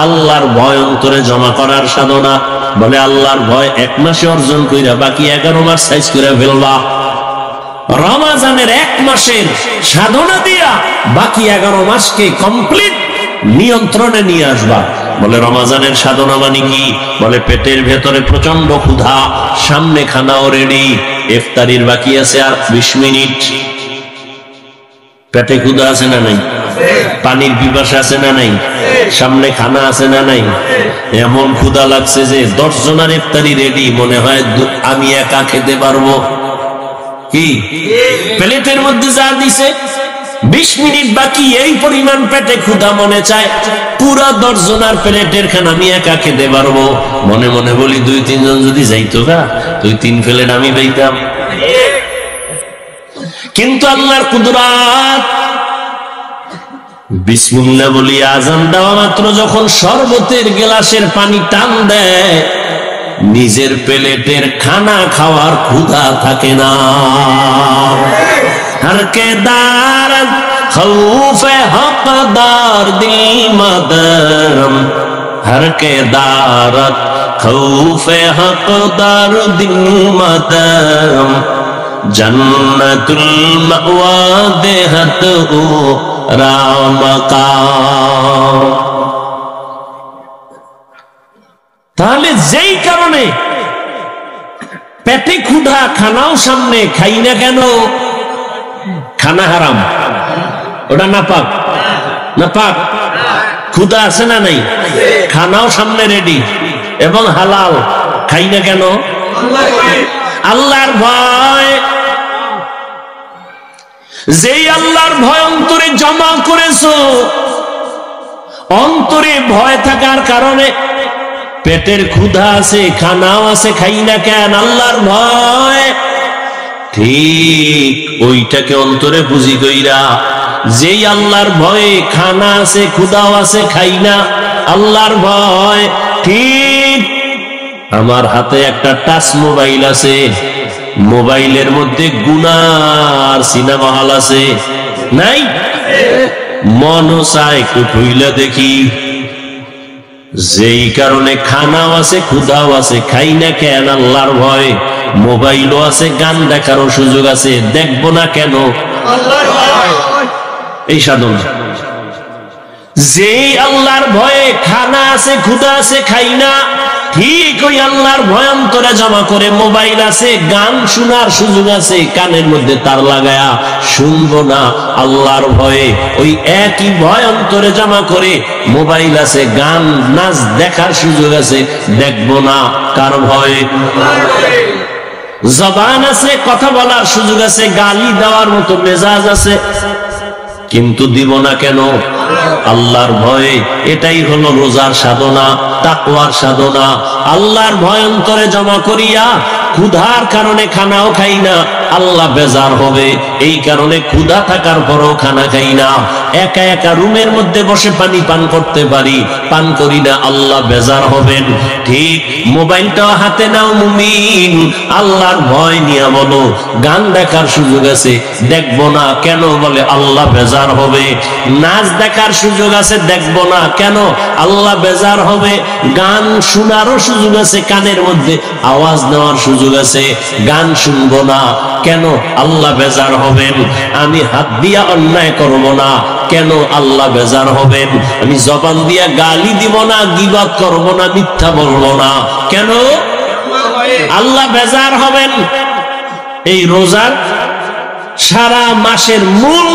আল্লাহর ভয় অন্তরে জমা করার সাধনা। বলে আল্লাহর ভয় 1 মাসে অর্জন কইরা বাকি 11 মাস সাইজ করে ফেলবা। রমজানের 1 মাসের সাধনা দিয়া বাকি 11 মাসকে কমপ্লিট নিয়ন্ত্রণে নিয়ে আসবা। বলে রমজানের সাধনা মানে কি? বলে পেটের ভেতরে প্রচন্ড ক্ষুধা, সামনে খানাও রেডি, ইফতারির বাকি আছে আর 20 মিনিট। পেটে ক্ষুধা আছে না নাই? পানির পিপাসা আছে না নাই? সামনে খানা আছে না নাই? এমন ক্ষুধা লাগছে যে 10 জনের ইফতারি রেডি, মনে হয় আমি একা খেতে পারবো। কি প্লেটের মধ্যে যা দিছে 20 মিনিট বাকি, এই পরিমাণ পেটে ক্ষুধা, মনে চায় পুরা 10 জনের প্লেটের খানা আমি একা খেতে পারবো। মনে মনে বলি 2-3 জন যদি যাইতো গা, 2-3 প্লেট আমি পাইতাম। কিন্তু আল্লাহর কুদরত, বিসমিল্লাহ বলি আজান দেওয়া মাত্র যখন শরবতের গ্লাসের পানি টান দেয়, নিজের প্লেটের খানা খাওয়ার ক্ষুধা থাকে না। हर के दार खौफे हकदार दिल मदरम, हर के दारत खौफे हकदार दिल मदरम, जन्नतुल मअवा देहत ओ रामकाम। তাহলে যেই কারণে পেটে ক্ষুধা, খানাও সামনে, খাই না কেন? খানা হারাম, ওটা নাপাক। নাপাক। ক্ষুধা আছে না নাই? খানাও সামনে রেডি এবং হালাল, খাই না কেন? আল্লাহর ভয়। যেই আল্লাহর ভয় অন্তরে জমা করেছো, অন্তরে ভয় থাকার কারণে পেটের ক্ষুধা আছে, খানাও আছে, খাই না কেন? আল্লাহর ভয়। ঠিক ওইটাকে অন্তরে পুঁজি কইরা, যেই আল্লাহর ভয়ে খানা আছে, ক্ষুধাও আছে, খাই না, আল্লাহর ভয়। ঠিক আমার হাতে একটা টাচ মোবাইল আছে, মোবাইলের মধ্যে গুনার সিনেমা হল আছে নাই? মন চায় একটু খুইলা দেখি। যেই কারণে খানাও আছে, ক্ষুধাও আছে, খাই না কেন? আল্লাহর ভয়। মোবাইলও আছে, গান দেখারও সুযোগ আছে, দেখবো না কেন? এই সাধনা। যেই আল্লাহর ভয়ে খানা আছে, ক্ষুধা আছে, খাই না, ঠিক ওই আল্লাহর ভয় অন্তরে জমা করে মোবাইল আছে, গান শোনার সুযোগ আছে, কানের মধ্যে তার লাগায়া শুনবো না আল্লাহর ভয়ে। ওই একই ভয় অন্তরে জমা করে মোবাইল আছে, গান নাচ দেখার সুযোগ আছে, দেখবো না কার ভয়ে? জবান আছে, কথা বলার সুযোগ আছে, গালি দেওয়ার মতো মেজাজ আছে, কিন্তু দিব না কেন? আল্লাহর ভয়ে। এটাই হলো রোজার সাধনা, তাকওয়ার সাধনা। আল্লাহর ভয় অন্তরে জমা করিয়া ক্ষুধার কারণে খানাও খাই না, আল্লাহ বেজার হবে, এই কারণে ক্ষুধা থাকার পরও খানা খাই না। একা একা রুমের মধ্যে বসে পানি পান করতে পারি, পান করি না, আল্লাহ বেজার হবেন। ঠিক মোবাইলটাও হাতে নাও মুমিন, আল্লাহর ভয় নিয়ে বলো গান দেখার সুযোগ আছে দেখবো না, কেন? বলে আল্লাহ বেজার হবে। নাচ দেখার সুযোগ আছে দেখবো না, কেন? আল্লাহ বেজার হবে। গান শোনারও সুযোগ আছে, কানের মধ্যে আওয়াজ নেওয়ার সুযোগ আছে, গান শুনবো না, কেন? আল্লাহ বেজার হবেন। আমি হাত দিয়া অন্যায় করব না, কেন? আল্লাহ বেজার হবেন। আমি জবান দিয়া গালি দিব না, গীবত করব না, মিথ্যা বলবো না, কেন? আল্লাহ বেজার হবেন। এই রোজার সারা মাসের মূল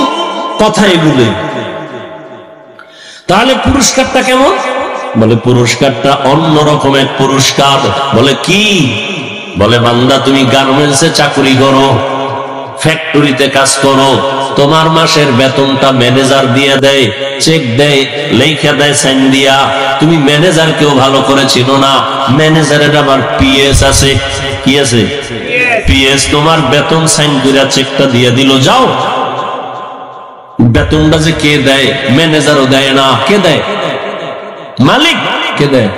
কথা এগুলো। তাহলে পুরস্কারটা কেমন? বলে পুরস্কারটা অন্য রকমের পুরস্কার। বলে কি? বলে বান্দা তুমি গার্মেন্টসে চাকরি করো, ফ্যাক্টরিতে কাজ করো, তোমার মাসের বেতনটা ম্যানেজার দিয়ে দেয়, চেক দেয়, লেখা দেয় সাইন দিয়া। তুমি ম্যানেজারকেও ভালো করে চিনো না, ম্যানেজারের আবার পিএস আছে। কি আছে? পিএস। তোমার বেতন সাইন করে চেকটা দিয়ে দিল, যাও। বেতনটা যে কে দেয়? ম্যানেজারও দেয় না। কে দেয়? মালিক। কে দেয়?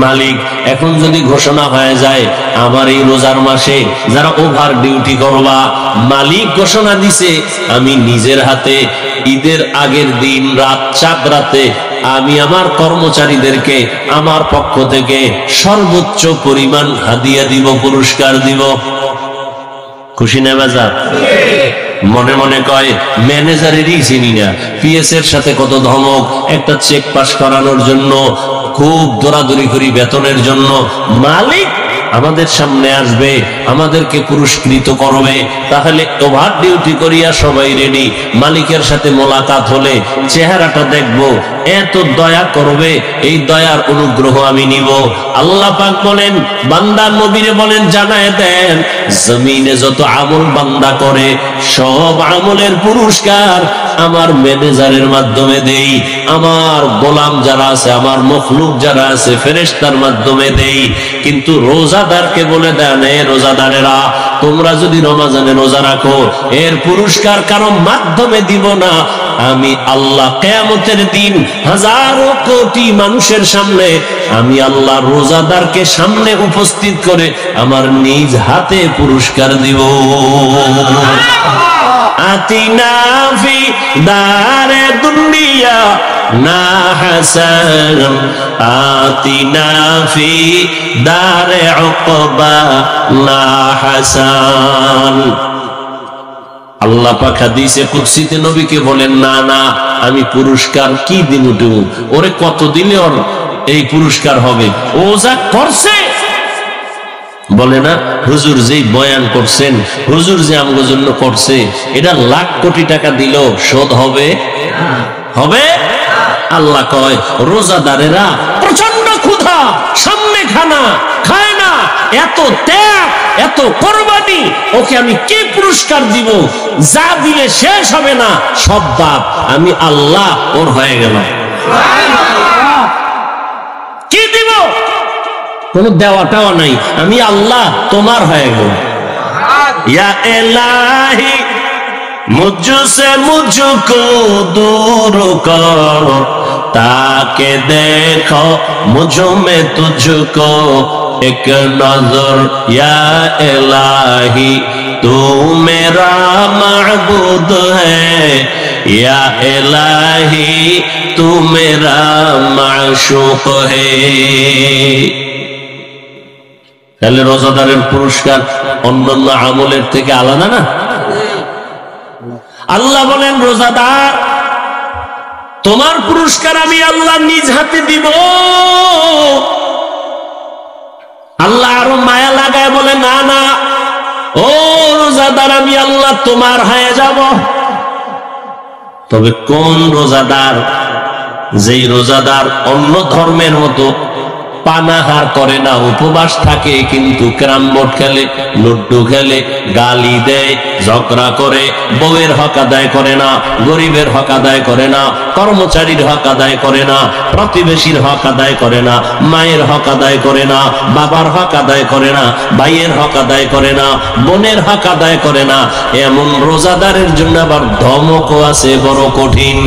মালিক। এখন যদি ঘোষণা হয়ে যায় আমার এই রোজার মাসে যারা ওভার ডিউটি করবা, মালিক ঘোষণা দিছে আমি নিজের হাতে ঈদের আগের দিন রাত চাঁদরাতে আমি আমার কর্মচারীদেরকে আমার পক্ষ থেকে সর্বোচ্চ পরিমাণ হাদিয়া দিব, পুরস্কার দিব। খুশি না বাজার? মনে মনে কয় ম্যানেজারেরই চিনি না, পিএস এর সাথে কত ধমক, একটা চেক পাস করানোর জন্য খুব দৌড়াদৌড়ি করি বেতনের জন্য। মালিক আমাদের সামনে আসবে, আমাদেরকে পুরস্কৃত করবে। তাহলে ওভার ডিউটি করিয়া সবাই রেডি, মালিকের সাথে মোলাকাত হলে চেহারাটা দেখব, এত দয়া করবে, এই দয়ার অনুগ্রহ আমি নিব। আল্লাহ পাক বলেন, বান্দা নবীরে বলেন জানায় দেন, জমিনে যত আমল বান্দা করে সব আমলের পুরস্কার আমার ম্যানেজারের মাধ্যমে দেই, আমার গোলাম যারা আছে, আমার মখলুক যারা আছে ফেরেশতার মাধ্যমে দেই। কিন্তু রোজাদারকে বলে দেন, এ রোজাদারেরা তোমরা যদি রমজানে রোজা রাখো এর পুরস্কার কারো মাধ্যমে দিব না, আমি আল্লাহ কিয়ামতের দিন হাজারো কোটি মানুষের সামনে আমি আল্লাহ রোজাদারকে সামনে উপস্থিত করে আমার নিজ হাতে পুরস্কার দিব। আতিনা ফি দারে দুনিয়া না হাসান, আতিনা ফি দারে উকবা না হাসান। আল্লাহ পাক হাদিসে কুদসিতে নবীকে বলেন, না না আমি পুরস্কার কি দিন উঠব, ওরে কত দিলে ওর এই পুরস্কার হবে, ও যা করছে। বলে না হুজুর যেই বয়ান করছেন, হুজুর যে আমগো জন্য করছে, এটা লাখ কোটি টাকা দিলেও শোধ হবে? হবে? আল্লাহ কয় রোজাদারেরা প্রচন্ড ক্ষুধা, সামনে খানা খায় না, এত ত্যাগ, এত কোরবানি, ওকে আমি কি পুরস্কার দিব? যা দিলে শেষ হবে না, সব বাপ আমি আল্লাহ ওর হয়ে গেল। কি দিব? কোন দেওয়াটাও নাই, আমি আল্লাহ তোমার হয়ে গেল। ইয়া ইলাহি মুঝসে মুঝকো दूर कर, ताके देखो मुझ में तुझको एक नजर, या इलाही तू मेरा माबूद है, या इलाही तू मेरा माशूक है। তাহলে রোজাদারের পুরস্কার অন্যান্য আমলের থেকে আলাদা না? আল্লাহ বলেন রোজাদার তোমার পুরস্কার আমি আল্লাহ নিজ হাতে দিব। আল্লাহ আরো মায়া লাগায় বলে, না না ও রোজাদার আমি আল্লাহ তোমার হয়ে যাব। তবে কোন রোজাদার? যেই রোজাদার অন্য ধর্মের মতো পানাহার করে না, উপবাস থাকে, কিন্তু ক্যারাম বোর্ড খেলে, লুড্ডু খেলে, গালি দেয়, ঝগড়া করে, বউয়ের হক আদায় করে না, গরিবের হক আদায় করে না, কর্মচারীর হক আদায় করে না, প্রতিবেশীর হক আদায় করে না, মায়ের হক আদায় করে না, বাবার হক আদায় করে না, ভাইয়ের হক আদায় করে না, বোনের হক আদায় করে না, এমন রোজাদারের জন্য আবার ধমকও আছে বড় কঠিন।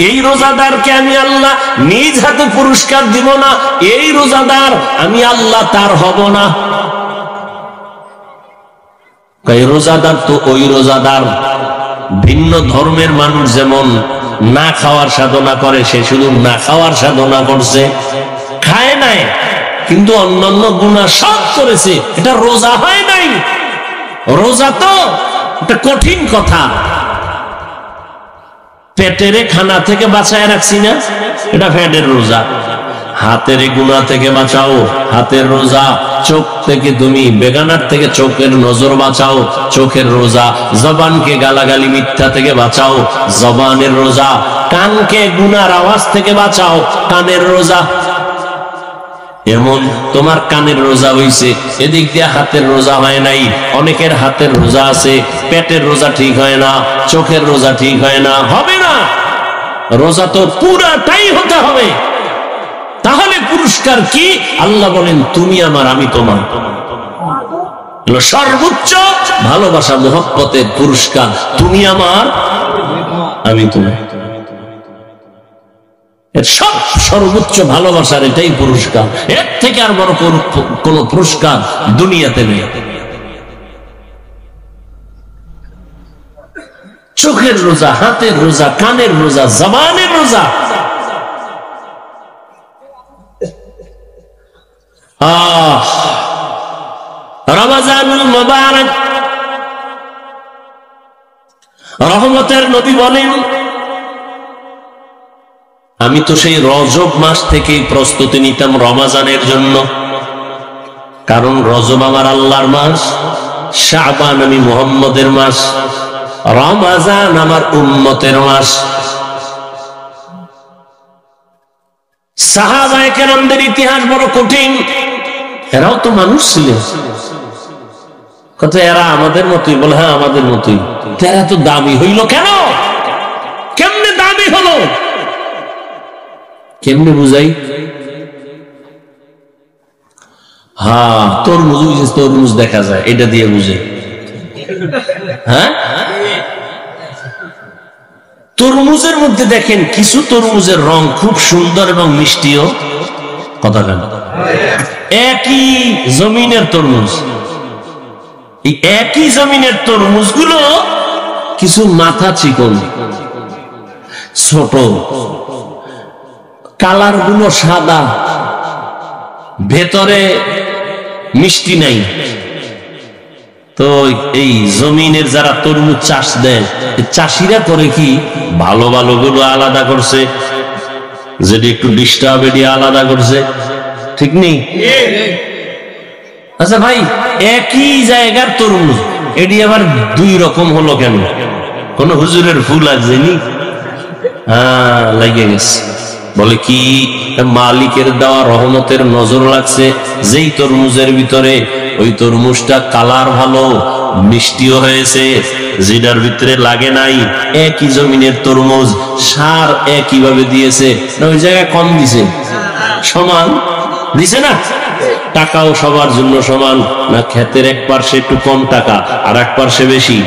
এই রোজাদারকে আমি আল্লাহ নিজ হাতে পুরস্কার দিব না, এই রোজাদার আমি আল্লাহ তার হব না। এই রোজাদার তো ওই রোজাদার, ভিন্ন ধর্মের মানুষ যেমন না খাওয়ার সাধনা করে, সে শুধু না খাওয়ার সাধনা করছে, খায় নাই কিন্তু অন্যান্য গুনাহ সব করেছে, এটা রোজা হয় নাই। রোজা তো এটা কঠিন কথা, পেটের খানা থেকে বাঁচায় রাখছি না, এটা পেটের রোজা। হাতের গুনাহ থেকে বাঁচাও, হাতের রোজা। চোখ থেকে তুমি বেগানার থেকে চোখের নজর বাঁচাও, চোখের রোজা। জবানকে গালাগালি মিথ্যা থেকে বাঁচাও, জবানের রোজা। কানকে গুনার আওয়াজ থেকে বাঁচাও, কানের রোজা। এমন তোমার কানের রোজা হইছে, এদিক দিয়ে হাতের রোজা হয় নাই। অনেকের হাতের রোজা আছে, পেটের রোজা ঠিক হয় না, চোখের রোজা ঠিক হয় না, হবে না। রোজা তো পুরাটাই হতে হবে। তাহলে পুরস্কার কি? আল্লাহ বলেন তুমি আমার, আমি তোমার। সর্বোচ্চ ভালোবাসা, মোহব্বতের পুরস্কার, তুমি আমার, আমি তোমার। সব সর্বোচ্চ ভালোবাসার এটাই পুরস্কার, এর থেকে আর বড় কোন পুরস্কার দুনিয়াতে নেই। চোখের রোজা, হাতের রোজা, কানের রোজা, জবানের রোজা। রমজানুল মুবারক, রহমতের নবী বলেন আমি তো সেই রজব মাস থেকেই প্রস্তুতি নিতাম রমজানের জন্য, কারণ রজব আমার আল্লাহর মাস, শাবান আমি মুহাম্মদের মাস, রমজান আমার উম্মতের মাস। সাহাবায়ে কেরামদের ইতিহাস বড় কঠিন, এরাও তো মানুষ ছিলেন। কত এরা আমাদের মতোই? বলে হ্যাঁ আমাদের মতোই। এরা তো দামি হইল কেন? কেমনে দামি হলো? কেমনে বুঝাই? হ্যাঁ, তরমুজ দেখা যায়, এটা দিয়ে বুঝে। হ্যাঁ, তরমুজের মধ্যে দেখেন কিছু তরমুজের রং খুব সুন্দর এবং মিষ্টিও। কথা কেন? একই জমিনের তরমুজ, এই একই জমিনের তরমুজ গুলো কিছু মাথা চিকন, ছোট, কালার গুলো সাদা, ভেতরে মিষ্টি নাই। তো এই জমিনের যারা তরমুজ চাষ দেয়, চাষিরা করে কি, ভালো ভালো গুলো আলাদা করছে, যেটা একটু ডিস্টার্ব এরিয়া আলাদা করছে, ঠিক নেই? আচ্ছা ভাই, একই জায়গার তরমুজ, এটি আবার দুই রকম হলো কেন? কোন হুজুরের ফুল আসেনি? হ্যাঁ, লাগে গেছে। বলে কি, মালিকের দেওয়া রহমতের নজর লাগছে যেই তরমুজের ভিতরে, ওই তরমুজটা কালার ভালো, মিষ্টিও হয়েছে, যেটার ভিতরে লাগে নাই। একই জমিনের তরমুজ, সার একই ভাবে দিয়েছে না, ওই জায়গায় কম দিছে, সমান দিছে না? টাকাও সবার জন্য সমান না? ক্ষেতের এক পার্শ্বে একটু কম টাকা, আর এক পার্শ্বে বেশি,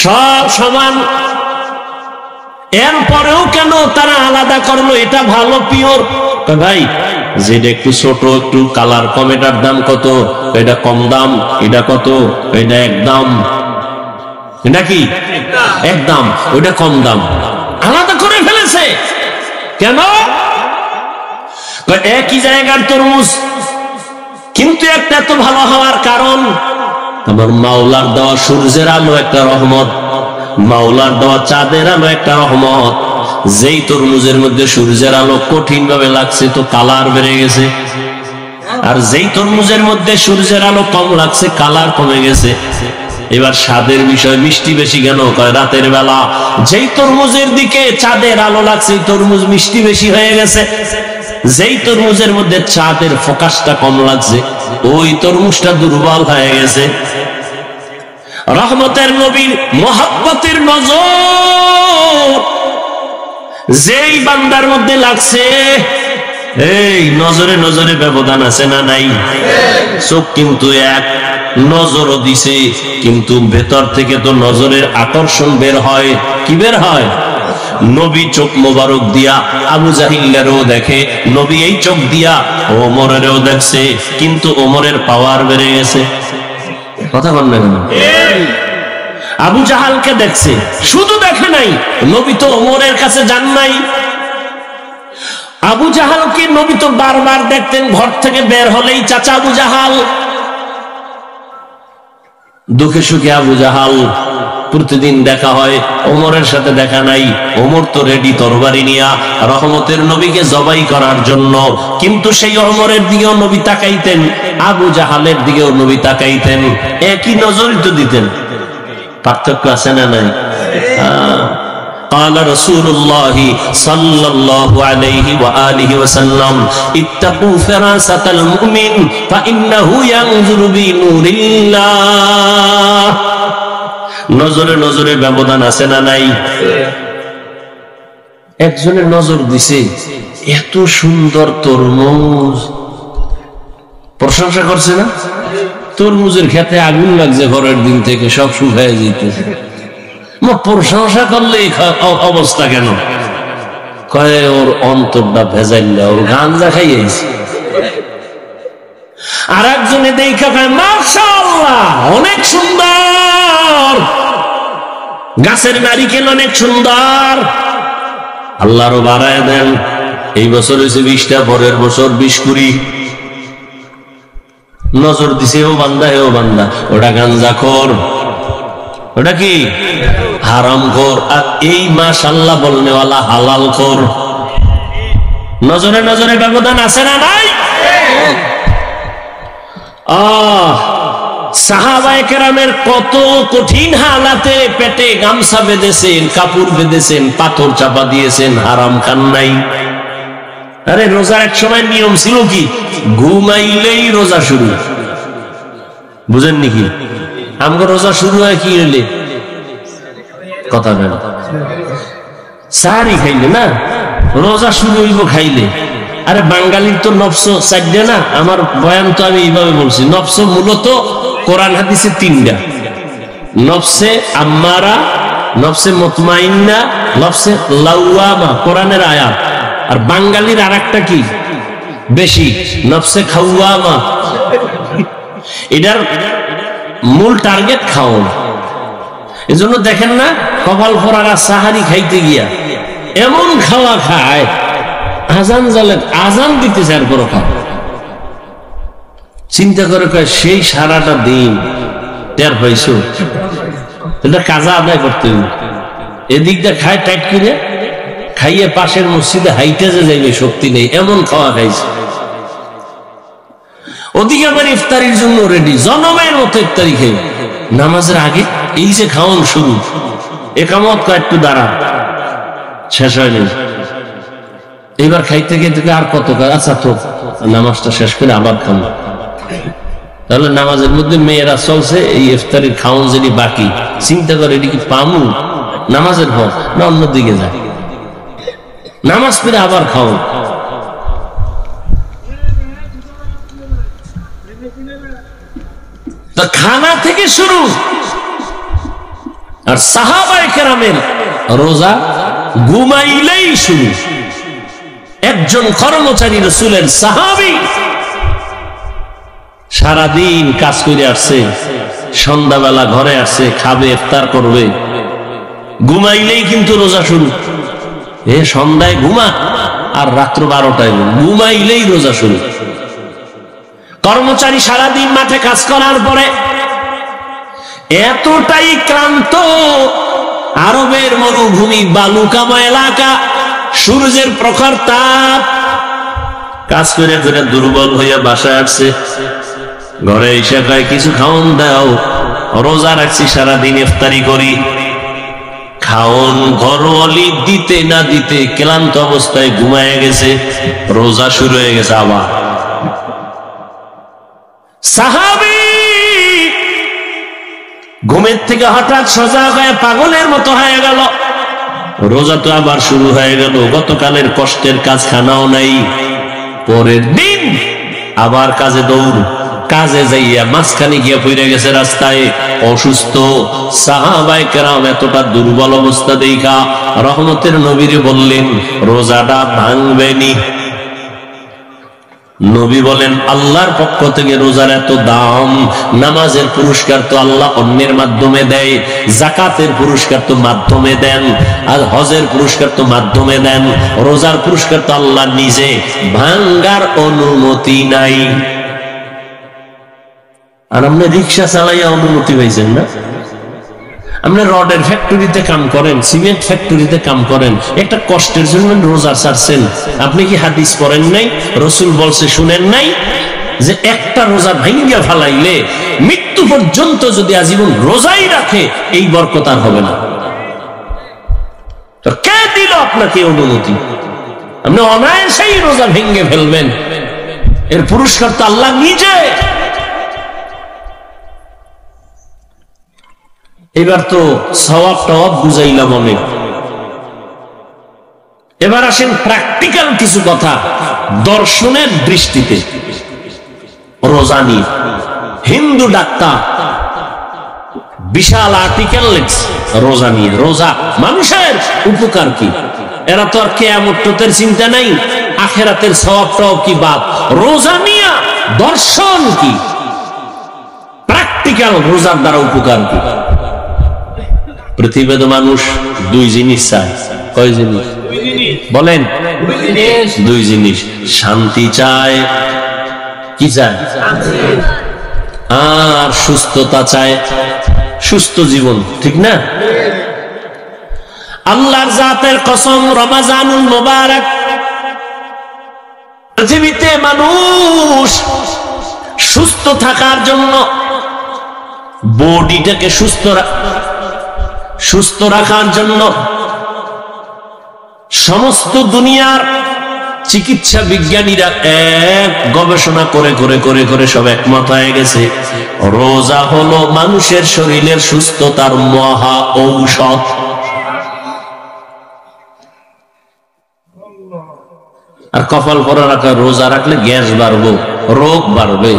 সব সমান। এরপরেও কেন তারা আলাদা করলো? এটা ভালো পিওর। ভাই, যেটা একটু ছোট, একটু কালার কম, এটার দাম কত? এটা কম দাম। এটা কত? এটা এক দাম। এটা কি এক দাম? ওইটা কম দাম। আলাদা করে ফেলেছে কেন? একই জায়গার তরমুজ, কিন্তু একটা এত ভালো হওয়ার কারণ আমার মাওলার দেওয়া সূর্যের আলো একটা রহমত, মাওলার দেওয়া চাঁদের আলো একটা রহমত। যেই তরমুজের মধ্যে সূর্যের আলো কঠিন ভাবে লাগছে, তো কালার বেড়ে গেছে। আর যেই তরমুজের মধ্যে সূর্যের আলো কম লাগছে, কালার কমে গেছে। এবার স্বাদের বিষয়, মিষ্টি বেশি কেন? রাতের বেলা যেই তরমুজের দিকে চাঁদের আলো লাগছে, তরমুজ মিষ্টি বেশি হয়ে গেছে। যেই তরমুজের মধ্যে চাঁদের ফোকাসটা কম লাগছে, ওই তরমুজটা দুর্বল হয়ে গেছে। রহমতের নবীর মোহাব্বতের নজর যেই বান্দার মধ্যে লাগছে, এই নজরে নজরে ব্যবধান আছে না নাই? চোখ কিন্তু এক, নজরও দিছে, কিন্তু ভেতর থেকে তো নজরের আকর্ষণ বের হয়। কি বের হয়? নবী চোখ মোবারক দিয়া আবু জাহিলেরও দেখে, নবী এই চোখ দিয়া ওমরেরও দেখছে, কিন্তু ওমরের পাওয়ার বেড়ে গেছে। কথা বল না কেন? আবু জাহালকে দেখছে, শুধু দেখে নাই, নবী তো ওমরের কাছে যান নাই। আবু জাহালকে নবী তো বারবার দেখতেন, ঘর থেকে বের হলেই চাচা আবু জাহাল। দুঃখে সুখে আবু জাহাল প্রতিদিন দেখা হয়, ওমরের সাথে দেখা নাই। ওমর তো রেডি তরবারি নিয়া রহমতের নবীকে জবাই করার জন্য, কিন্তু সেই ওমরের দিকেও নবী তাকাইতেন, আবু জাহালের দিকেও নবী তাকাইতেন, একই নজরই তো দিতেন। পার্থক্য আছে না নাই? قال رسول الله صلى الله عليه وآله وسلم اتقوا فراسة المؤمن فإنه ينظر بنور الله। নজরে নজরে ব্যবধান আছে না নাই? একজনের নজর দিছে, এত সুন্দর তরমুজ, প্রশংসা করছে না? তরমুজের খেতে আগুন লাগছে, ঘরের দিন থেকে সব শুকায় যেতেছে। প্রশংসা করলে অবস্থা কেন? কয়ে ওর অন্তরটা ভেজাইল্লা, ওর গাঞ্জা খাইয়েছে। আর একজনে দেখা কয় মাশাআল্লাহ অনেক সুন্দর, গাছের নারিকেল অনেক সুন্দর, আল্লাহরও বাড়ায় দেন। এই বছর হয়েছে 20টা, পরের বছর 20-20। নজর দিছে ও বান্দা, ও বান্দা, ওটা গাঞ্জাখোর, ওটা কি হারামখোর। আর এই মাশাআল্লাহ বলনেওয়ালা হালালখোর। নজরে নজরে ব্যবধান আছে না নাই? সাহাবায়ে কেরামের কত কঠিন হালাতে পেটে গামছা বেঁধেছেন, কাপড় বেঁধেছেন, পাথর চাপা দিয়েছেন, হারাম খান নাই। আরে রোজার এক সময় নিয়ম ছিল কি, ঘুমাইলেই রোজা শুরু। বুঝেন নাকি? আমগো রোজা শুরু হয় কি হইলে? কথা বলেন, সাহারি খাইলে না রোজা শুরু হইব খাইলে। আরে বাঙালির তো নফস চারটে না, আমার বয়ান তো আমি এইভাবে বলছি। নফস মূলত কোরআন হাদিসে 3টা, নফসে আম্মারা, নফসে মুতমাইন্না, নফসে লাওয়ামা, কোরআনের আয়াত। আর বাঙালির আর একটা কি বেশি, নফসে খাওয়ামা। এটার মূল টার্গেট খাওয়ানো। এজন্য দেখেন না, কপাল ফোরারা সাহারি খাইতে গিয়া এমন খাওয়া খায়, আজান জালে আজান দিতেছে আর বড় খাওয়া। চিন্তা করে কয় সেই সারাটা দিন টের পাইছো, এটা কাজা আদায় করতে হবে। এদিকটা খায় টাইট করে, খাইয়ে পাশের মসজিদে হাইটে যে যাইবে শক্তি নেই, এমন খাওয়া খাইছে। ওদিকে আবার ইফতারির জন্য রেডি, জনমের মতো ইফতারি খাই। নামাজের আগে এই যে খাওয়ান শুরু, একামত একটু দাঁড়া, শেষ হয়নি। এবার খাইতে খাইতে আর কত, আচ্ছা তো নামাজটা শেষ করে আবার খাবো। তাহলে নামাজের মধ্যে মেয়েরা চলছে, এই ইফতারির খাওয়ান যদি বাকি। চিন্তা করে এটি কি পামু নামাজের পর, না অন্যদিকে যায়? নামাজ পড়ে আবার খাওয়ান। খানা থেকে শুরু। আর সাহাবায়ে কেরামের রোজা ঘুমাইলেই শুরু। একজন কর্মচারী রাসূলের সাহাবী সারাদিন কাজ করে আসছে, সন্ধ্যাবেলা ঘরে আসছে, খাবে, ইফতার করবে, ঘুমাইলেই কিন্তু রোজা শুরু। সন্ধ্যায় ঘুমা আর রাত্র 12টায় ঘুমাইলেই রোজা শুরু। কর্মচারী সারাদিন মাঠে কাজ করার পরে এতটাই ক্লান্ত, আরবের মরুভূমি, বালুকাময় এলাকা, সূর্যের প্রখর তাপ, কাজ করে করে দুর্বল হইয়া বাসায় আসছে। ঘরে এসে কয় কিছু খাওন দাও, রোজা রাখছি সারাদিন, ইফতারি করি। খাওন ঘরওয়ালি দিতে না দিতে ক্লান্ত অবস্থায় ঘুমায় গেছে, রোজা শুরু হয়ে গেছে আবার। সাহাবী ঘুমের থেকে হঠাৎ সজাগ হয়ে পাগলের মতো হয়ে গেল, রোজা তো আবার শুরু হয়ে গেল, গতকালের কষ্টের কাজ খানাও নাই। পরের দিন আবার কাজে দৌড়, কাজে যাইয়া মাঝখানে গিয়া পড়ে গেছে রাস্তায়, অসুস্থ। সাহাবায়ে কেরাম এতটা দুর্বল অবস্থা দেখা রহমতের নবীরে বললেন, রোজাটা ভাঙবেনি। নবী বলেন, আল্লাহর পক্ষ থেকে রোজার এত দাম, নামাজের পুরস্কার তো আল্লাহ অন্যের মাধ্যমে দেয়, যাকাতের পুরস্কার তো মাধ্যমে দেন, আর হজের পুরস্কার তো মাধ্যমে দেন, রোজার পুরস্কার তো আল্লাহ নিজে, ভাঙ্গার অনুমতি নাই। আর আপনি রিক্সা চালাইয়া অনুমতি পাইছেন না? আপনি রডের ফ্যাক্টরিতে কাম করেন, সিমেন্ট ফ্যাক্টরিতে কাম করেন, একটা কষ্টের জন্য রোজা ছাড়ছেন। আপনি কি হাদিস পড়েন নাই? রাসূল বলছে শুনেন নাই যে একটা রোজা ভাঙ্গিয়া ফালাইলে মৃত্যু পর্যন্ত যদি আজীবন রোজাই রাখে এই বরকত আর হবে না। তো কে দিল আপনাকে অনুমতি? আপনি অনায়াসেই রোজা ভেঙে ফেলবেন, এর পুরস্কার তো আল্লাহ নিজে। এবার তো সওয়াব টওয়াব বুঝাইলাম অনেক, এবার আসেন প্র্যাকটিক্যাল কিছু কথা দর্শনের দৃষ্টিতে রোজা নিয়ে। হিন্দু ডাক্তার বিশাল আর্টিকেল লিখছে রোজা নিয়ে, রোজা মানুষের উপকার কি। এরা তো আর কিয়ামতের চিন্তা নাই, আখিরাতের সওয়াব টওয়াব কি বাদ, রোজা নিয়ে দর্শন কি, প্র্যাকটিক্যাল রোজার দ্বারা উপকার কি। পৃথিবীতে মানুষ দুই জিনিস চায়। কয় জিনিস বলেন? দুই জিনিস। শান্তি চায়, কি চায়? আর সুস্থতা চায়, সুস্থ জীবন, ঠিক না? আল্লাহর জাতের কসম, রমজানুল মুবারক, পৃথিবীতে মানুষ সুস্থ থাকার জন্য, বডিটাকে সুস্থ রাখার জন্য সমস্ত দুনিয়ার চিকিৎসা বিজ্ঞানীরা এক গবেষণা করে করে করে করে সব একমত হয়ে গেছে, রোজা হলো মানুষের শরীরের সুস্থতার মহা ঔষধ। আর কপাল পরা রাখা, রোজা রাখলে গ্যাস বাড়বে, রোগ বাড়বে।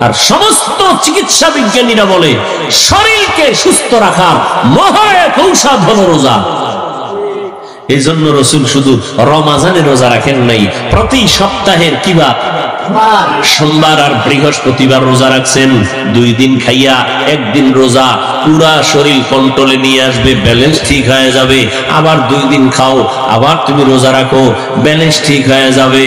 আর সমস্ত চিকিৎসা বিজ্ঞানীরা বলে শরীরকে সুস্থ রাখার মহা এক ঔষধ হলো রোজা। এই জন্য রাসূল শুধু রমজানে রোজা রাখেন নাই, প্রতি সপ্তাহের কিবা সোমবার আর বৃহস্পতিবার রোজা রাখছেন। 2 দিন খাইয়া 1 দিন রোজা, পুরা শরীর কন্ট্রোলে নিয়ে আসবে, ব্যালেন্স ঠিক হয়ে যাবে। আবার 2 দিন খাও, আবার তুমি রোজা রাখো, ব্যালেন্স ঠিক হয়ে যাবে।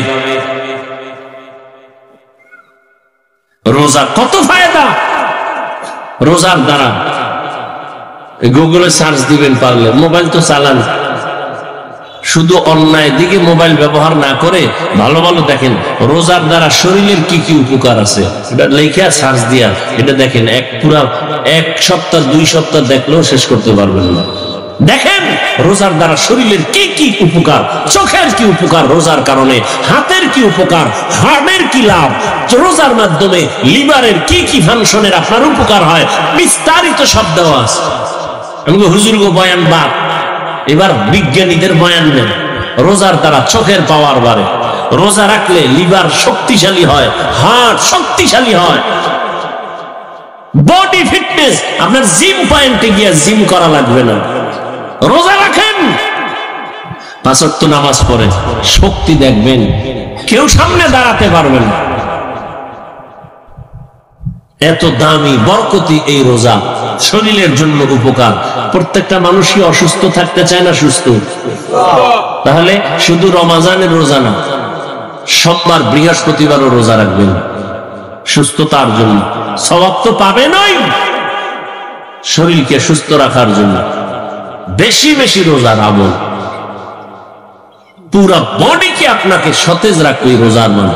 রোজা কত ফায়দা রোজার দ্বারা, গুগলে সার্চ দিবেন, পারলে মোবাইল তো চালান, শুধু অন্যায় দিকে মোবাইল ব্যবহার না করে ভালো ভালো দেখেন রোজার দ্বারা শরীরের কি কি উপকার আছে, এটা লেখা সার্চ দিয়া এটা দেখেন। পুরা 1 সপ্তাহ 2 সপ্তাহ দেখলেও শেষ করতে পারবেন না। দেখেন রোজার দ্বারা শরীরের কি কি উপকার, চোখের কি উপকার রোজার কারণে, হাতের কি উপকার, হার্টের কি লাভ, রোজার মাধ্যমে লিভারের কি কি ফাংশনের আপনার উপকার হয়, বিস্তারিত সব দেওয়া আছে। আমি হুজুর গো বয়ান বাদ, এবার বিজ্ঞানীদের বয়ান নেন। রোজার দ্বারা চোখের পাওয়ার বাড়ে, রোজা রাখলে লিভার শক্তিশালী হয়, হার্ট শক্তিশালী হয়, বডি ফিটনেস, আপনার জিম পয়েন্টে গিয়ে জিম করা লাগবে না। রোজা রাখেন, 5 ওয়াক্ত নামাজ পড়েন, শক্তি দেখবেন, কেউ সামনে দাঁড়াতে পারবেন না। এত দামি বরকতি এই রোজা, শরীরের জন্য উপকার। প্রত্যেকটা মানুষই অসুস্থ থাকতে চায় না সুস্থ? তাহলে শুধু রমজানের রোজা না, সোমবার বৃহস্পতিবারও রোজা রাখবেন সুস্থতার জন্য। সওয়াব তো পাবেনই, শরীরকে সুস্থ রাখার জন্য বেশি বেশি রোজার আমল, পুরা বডিকে আপনাকে সতেজ রাখবে রোজার মানে।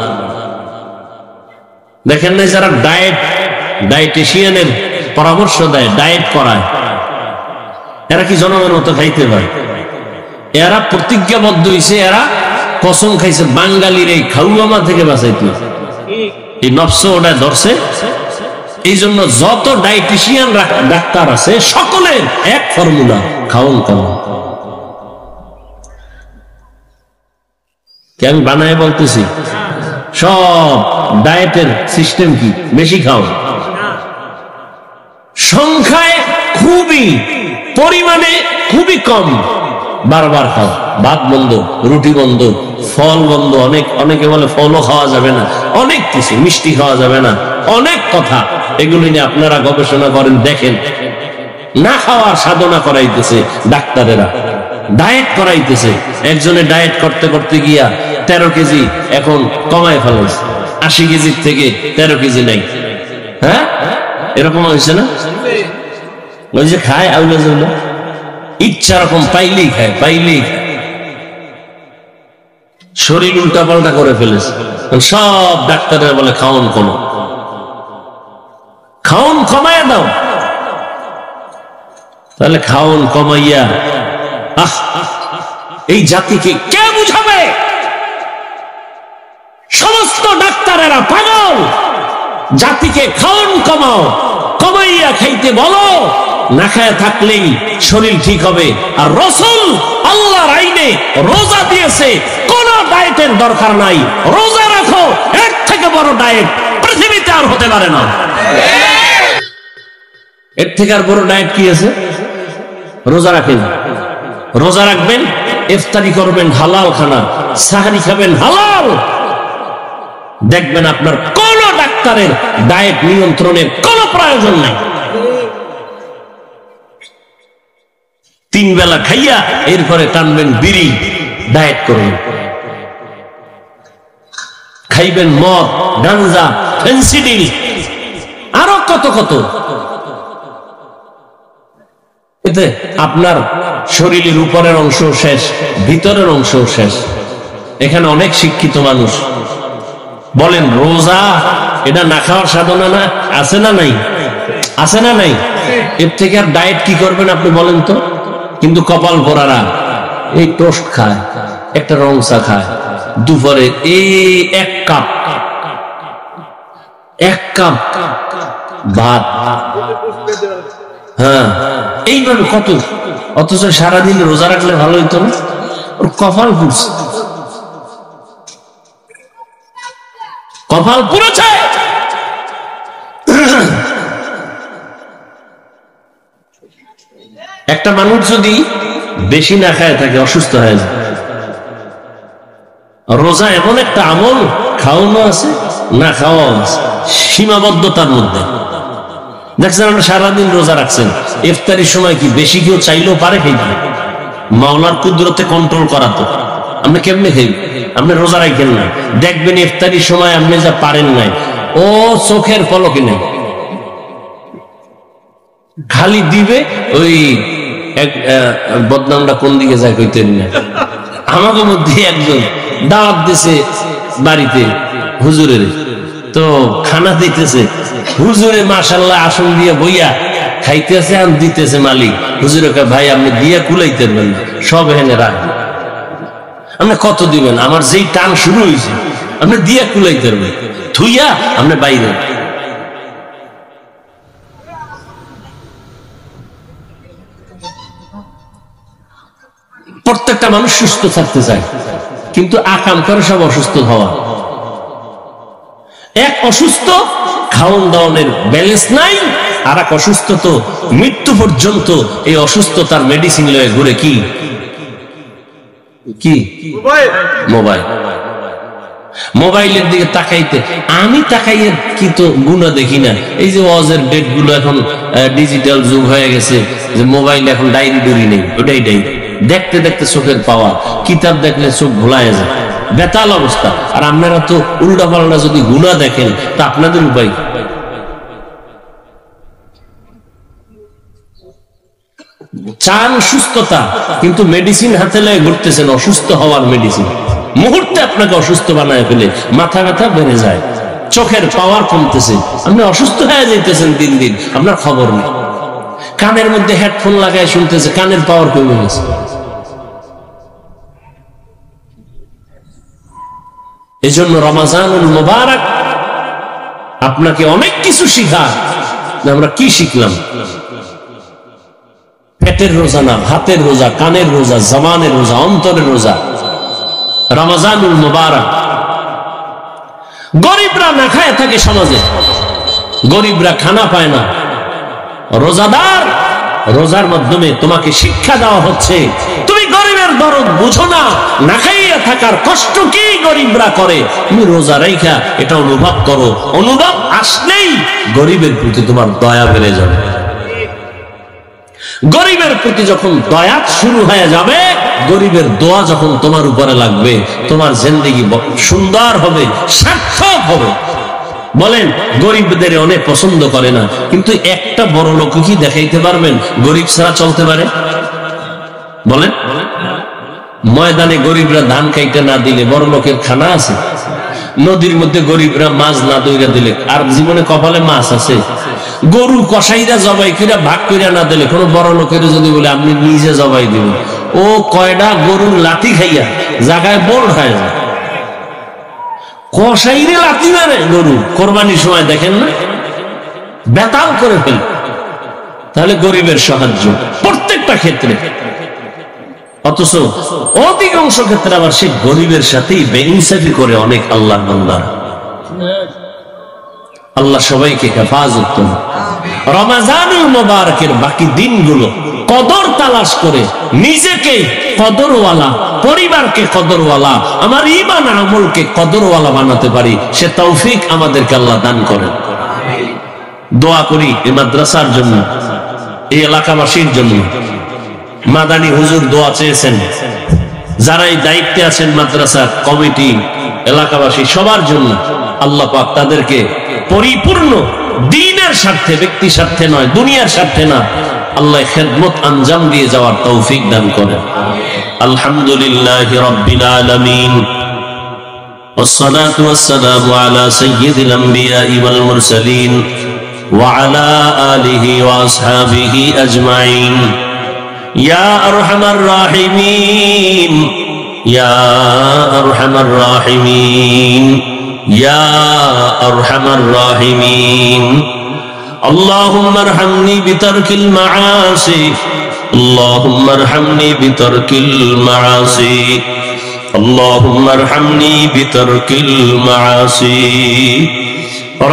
দেখেন না যারা ডায়েটিশিয়ানের পরামর্শ দেয়, ডায়েট করায়, এরা কি জনগণের মতো খাইতে পারে? এরা প্রতিজ্ঞাবদ্ধ হয়েছে, এরা কসম খাইছে বাঙালির এই খাউয়ামা থেকে বাঁচাইতে। এই নফস ওটা ধরছে। এই জন্য যত ডায়েটিশিয়ান ডাক্তার আছে সকলের এক ফর্মুলা, খাওন কম। কি আমি বানায় বলতেছি? সব ডায়েটের সিস্টেম কি? বেশি খাও, সংখ্যায় খুবই, পরিমাণে খুবই কম, বারবার খাও। ভাত বন্ধ, রুটি বন্ধ, ফল বন্ধ। অনেকে বলে ফলও খাওয়া যাবে না, অনেক কিছু, মিষ্টি খাওয়া যাবে না, অনেক কথা। এগুলি নিয়ে আপনারা গবেষণা করেন, দেখেন। না খাওয়ার সাধনা করাইতেছে ডাক্তারেরা, ডায়েট করাইতেছে। একজনে ডায়েট করতে করতে গিয়া 13 কেজি এখন কমায় ফেলাইছে, 80 কেজির থেকে 13 কেজি নাই। হ্যাঁ, এরকম হয়েছে না? ওই যে খায় আউলা জাউলা, ইচ্ছা রকম পাইলেই খায়, পাইলেই খায়, শরীর উল্টা পাল্টা করে ফেলেছে। সব ডাক্তাররা বলে খাওন কমো, খাওন কমাইয়া দাও। তাহলে খাওন কমাইয়া এই জাতিকে কে বুঝাবে? সমস্ত ডাক্তারেরা পাগল। জাতিকে খাওন কমাও, কমাইয়া খাইতে বলো। না খায় থাকলেই শরীর ঠিক হবে। আর রাসূল আল্লাহর আইনে রোজা দিয়েছে, কোন ডায়েটের দরকার নাই। রোজা রাখো, এর থেকে বড় ডায়েট পৃথিবীতে আর হতে পারে না। এর থেকে আর বড় ডায়েট কি আছে? রোজা রাখেন, রোজা রাখবেন, ইফতারি করবেন হালাল খানা, সাহারি খাবেন হালাল। দেখবেন আপনার কোন ডাক্তারের ডায়েট নিয়ন্ত্রণের কোন প্রয়োজন নাই। 3 বেলা খাইয়া এরপরে টানবেন বিড়ি, ডায়েট করবেন। খাইবেন মদ, গাঞ্জা, ফেন্সিডিল, আরো কত কত। এতে আপনার শরীরের উপরের অংশ শেষ, ভিতরের অংশ শেষ। এখানে অনেক শিক্ষিত মানুষ বলেন রোজা এটা না খাওয়ার সাধনা না, আছে না নাই? আছে না নাই? এর থেকে আর ডায়েট কি করবেন আপনি বলেন তো? কিন্তু কপাল ভরারা এই টোস্ট খায়, একটা রং চা খায়, দুপুরে এই 1 কাপ ভাত। হ্যাঁ, এইভাবে কত। অথচ সারাদিন রোজা রাখলে ভালো হইতো না? ওর কপাল পুড়ছে, কপাল পুড়েছে। একটা মানুষ যদি বেশি না খায় থাকে, অসুস্থ হয়ে যায়। রোজা এমন একটা আমল, খাওয়ানো আছে, না খাওয়াও আছে, সীমাবদ্ধতার মধ্যে। দেখছেন আমরা সারাদিন রোজা রাখছেন, ইফতারির সময় কি বেশি কেউ চাইলেও পারে খাইতে? মাওলার কুদরতে কন্ট্রোল করা তো। আপনি কেমনে খাইবেন? আপনি রোজা রাখেন না, দেখবেন ইফতারির সময় আপনি যা পারেন নাই, ও চোখের পলকে নেই, খালি দিবে। ওই বদনামটা কোন দিকে যায় কইতেন না। আমাদের মধ্যে একজন দাওয়াত দিছে বাড়িতে হুজুরের, তো খানা দিতেছে হুজুরে, মাশাআল্লাহ আসন দিয়ে বইয়া খাইতেছে আর দিতেছে মালিক। হুজুরে কয় ভাই আপনি দিয়া কুলাইতেন না, সব এনে রাখবেন। আপনি কত দিবেন? আমার যেই টান শুরু হয়েছে আপনি দিয়া কুলাইতে পারবেন, থুইয়া আপনি বাইরে। প্রত্যেকটা মানুষ সুস্থ থাকতে চায়, কিন্তু আকাম করে সব অসুস্থ হওয়া। এক অসুস্থ খাওন দাওনের ব্যালেন্স নাই, আর এক অসুস্থ তো মৃত্যু পর্যন্ত এই অসুস্থতার মেডিসিন লয়ে ঘুরে। কি কি? মোবাইল। মোবাইলের দিকে তাকাইতে আমি তাকাইয়ে কি তো গুণা দেখি না। এই যে ওয়াজের ডেট গুলো এখন ডিজিটাল যুগ হয়ে গেছে, যে মোবাইল এখন ডায়েরি ডুরি নেই, ওটাই ডায়েরি। দেখতে দেখতে চোখের পাওয়া, কিতাব দেখলে চোখ ভোলায় যায়, বেতাল অবস্থা। আর আপনারা তো উল্টা পাল্টা যদি গুণা দেখেন তা আপনাদের উপায়। চান সুস্থতা, কিন্তু মেডিসিন হাতে লাগে ঘুরতেছেন, অসুস্থ হওয়ার মেডিসিন। মুহূর্তে আপনাকে অসুস্থ বানায় ফেলে, মাথা ব্যথা বেড়ে যায়, চোখের পাওয়ার কমতেছে, আপনি অসুস্থ হয়ে যাইতেছেন দিন দিন, আপনার খবর নেই। কানের মধ্যে হেডফোন লাগায় শুনতেছে, কানের পাওয়ার কমে গেছে। এজন্য রমাজানুল মুবারক আপনাকে অনেক কিছু শিখায়। আমরা কি শিখলাম? পেটের রোজা না, হাতের রোজা, কানের রোজা, জবানের রোজা, অন্তরের রোজা। রমাজানুল মুবারক। গরিবরা না খায় থাকে সমাজে, গরিবরা খানা পায় না। রোজাদার, রোজার মাধ্যমে তোমাকে শিক্ষা দেওয়া হচ্ছে, তুমি গরিবের দরদ বুঝো না, না খাইয়া থাকার কষ্ট কি গরিবরা করে, তুমি রোজা রাইখা এটা অনুভব করো। অনুভব আসলেই গরিবের প্রতি তোমার দয়া বেড়ে যাবে। গরিবের প্রতি যখন দয়া শুরু হয়ে যাবে, গরিবের দোয়া যখন তোমার উপরে লাগবে, তোমার জিন্দেগি সুন্দর হবে, সার্থক হবে। বলেন, গরিবদের অনেক পছন্দ করে না, কিন্তু একটা বড় লোক কি দেখাইতে পারবেন গরিব ছাড়া চলতে পারে? বলেন, ময়দানে গরিবরা ধান খাইতে না দিলে বড় লোকের খানা আছে? নদীর মধ্যে গরিবরা মাছ না দইরা দিলে আর জীবনে কপালে মাছ আছে? গরু কসাইরা জবাই কইরা ভাগ কইরা না দিলে কোন বড় লোকের যদি বলে আপনি নিজে জবাই দিবেন, ও কয়টা গরুর লাঠি খাইয়া জায়গায় বোল্ড হয়ে যায়। কসাইরে লাঠি মারে গরু কোরবানির সময়, দেখেন না, বেতাল করে ফেলে। তাহলে গরিবের সাহায্য প্রত্যেকটা ক্ষেত্রে, অথচ অধিকাংশ ক্ষেত্রে আবার সে গরিবের সাথেই বেইনসাফি করে অনেক আল্লাহর বান্দা। আল্লাহ সবাইকে হেফাজত করুন। রমাজানুল মুবারকের বাকি দিনগুলো কদর তালাশ করে নিজেকে কদরওয়ালা, পরিবারকে কদরওয়ালা, আমার ঈমান আমলকে কদরওয়ালা বানাতে পারি, সে তৌফিক আমাদেরকে আল্লাহ দান করেন। দোয়া করি এই মাদ্রাসার জন্য, এই এলাকাবাসীর জন্য। মাদানী হুজুর দোয়া চেয়েছেন, যারা এই দায়িত্বে আছেন, মাদ্রাসা কমিটি, এলাকাবাসী, সবার জন্য আল্লাহ পাক তাদেরকে পরিপূর্ণ দ্বীনের স্বার্থে, ব্যক্তি স্বার্থে নয়, দুনিয়ার স্বার্থে না, আল্লাহ খেদমত আঞ্জাম দিয়ে যাওয়ার তৌফিক দান করেন। আলহামদুলিল্লাহি রাব্বিল আলামিন, والصلاة والسلام على سيد الأنبياء والمرسلين وعلى آله وأصحابه أجمعين. يا أرحم الراحمين، يا أرحم الراحمين، يا أرحم الراحمين. اللهم ارحمني بترك المعاصي، اللهم ارحمني بترك المعاصي، اللهم ارحمني بترك المعاصي.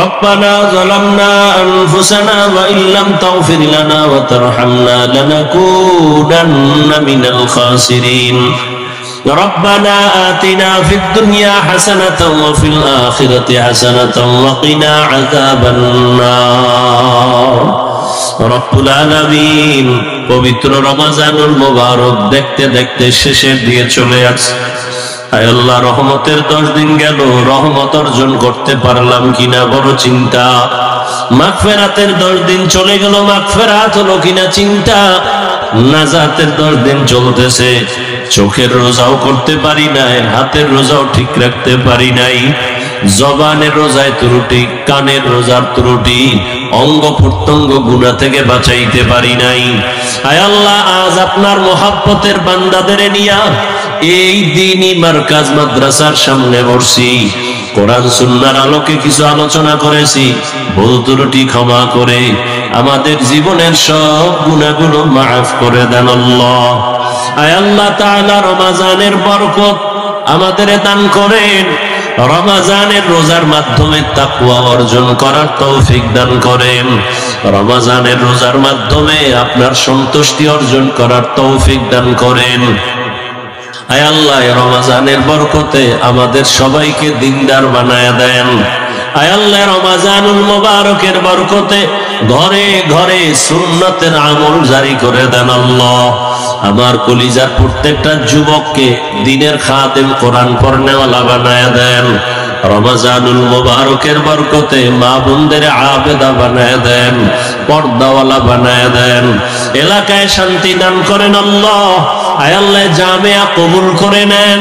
ربنا ظلمنا أنفسنا وإن لم تغفر لنا وترحمنا لنكونن من الخاسرين. ربنا آتنا في الدنيا حسنة وفي الآخرة حسنة وقنا عذاب النار. রব্বুল আলামিন, পবিত্র রমজানুল মুবারক দেখতে দেখতে শেষের দিকে চলে আসছে। আয় আল্লাহ, রহমতের 10 দিন গেল, রহমত অর্জন করতে পারলাম কিনা বড় চিন্তা। মাগফিরাতের 10 দিন চলে গেল, মাগফিরাত হলো কিনা চিন্তা। নাজাতের 10 দিন চলতেছে, চোখের রোজাও করতে পারি নাই, হাতের রোজাও ঠিক রাখতে পারি নাই, জবানের রোজায় ত্রুটি, কানের রোজার ত্রুটি, অঙ্গ প্রত্যঙ্গ গুনাহ থেকে বাঁচাইতে পারি নাই। আয় আল্লাহ, আজ আপনার মহব্বতের বান্দাদের নিয়া এই দ্বীনি মারকাজ মাদ্রাসার সামনে বসছি, কোরআন সুন্নাহর আলোকে কিছু আলোচনা করেছি, ভুল ত্রুটি ক্ষমা করে আমাদের জীবনের সব গুনাহগুলো মাফ করে দেন আল্লাহ। আয় আল্লাহ তাআলা, রমজানের বরকত আমাদের দান করেন, রমজানের রোজার মাধ্যমে তাকওয়া অর্জন করার তৌফিক দান করেন, রমজানের রোজার মাধ্যমে আপনার সন্তুষ্টি অর্জন করার তৌফিক দান করেন। আয় আল্লাহ, রমজানের বরকতে আমাদের সবাইকে দিনদার বানায়া দেন। আয় আল্লাহ, রমজানুল মুবারকের বরকতে ঘরে ঘরে সুন্নতের আমল জারি করে দেন আল্লাহ। আমার কলিজার প্রত্যেকটা যুবককে দ্বীনের খাদেম, কোরআন পড়নেওয়ালা বানায়া দেন। রমজানুল মুবারকের বরকতে মা বোনদের আবেদা বানায়া দেন, পর্দাওয়ালা বানায়া দেন। এলাকায় শান্তি দান করেন আল্লাহ। আয় আল্লাহ, জামিয়া কবুল করে নেন।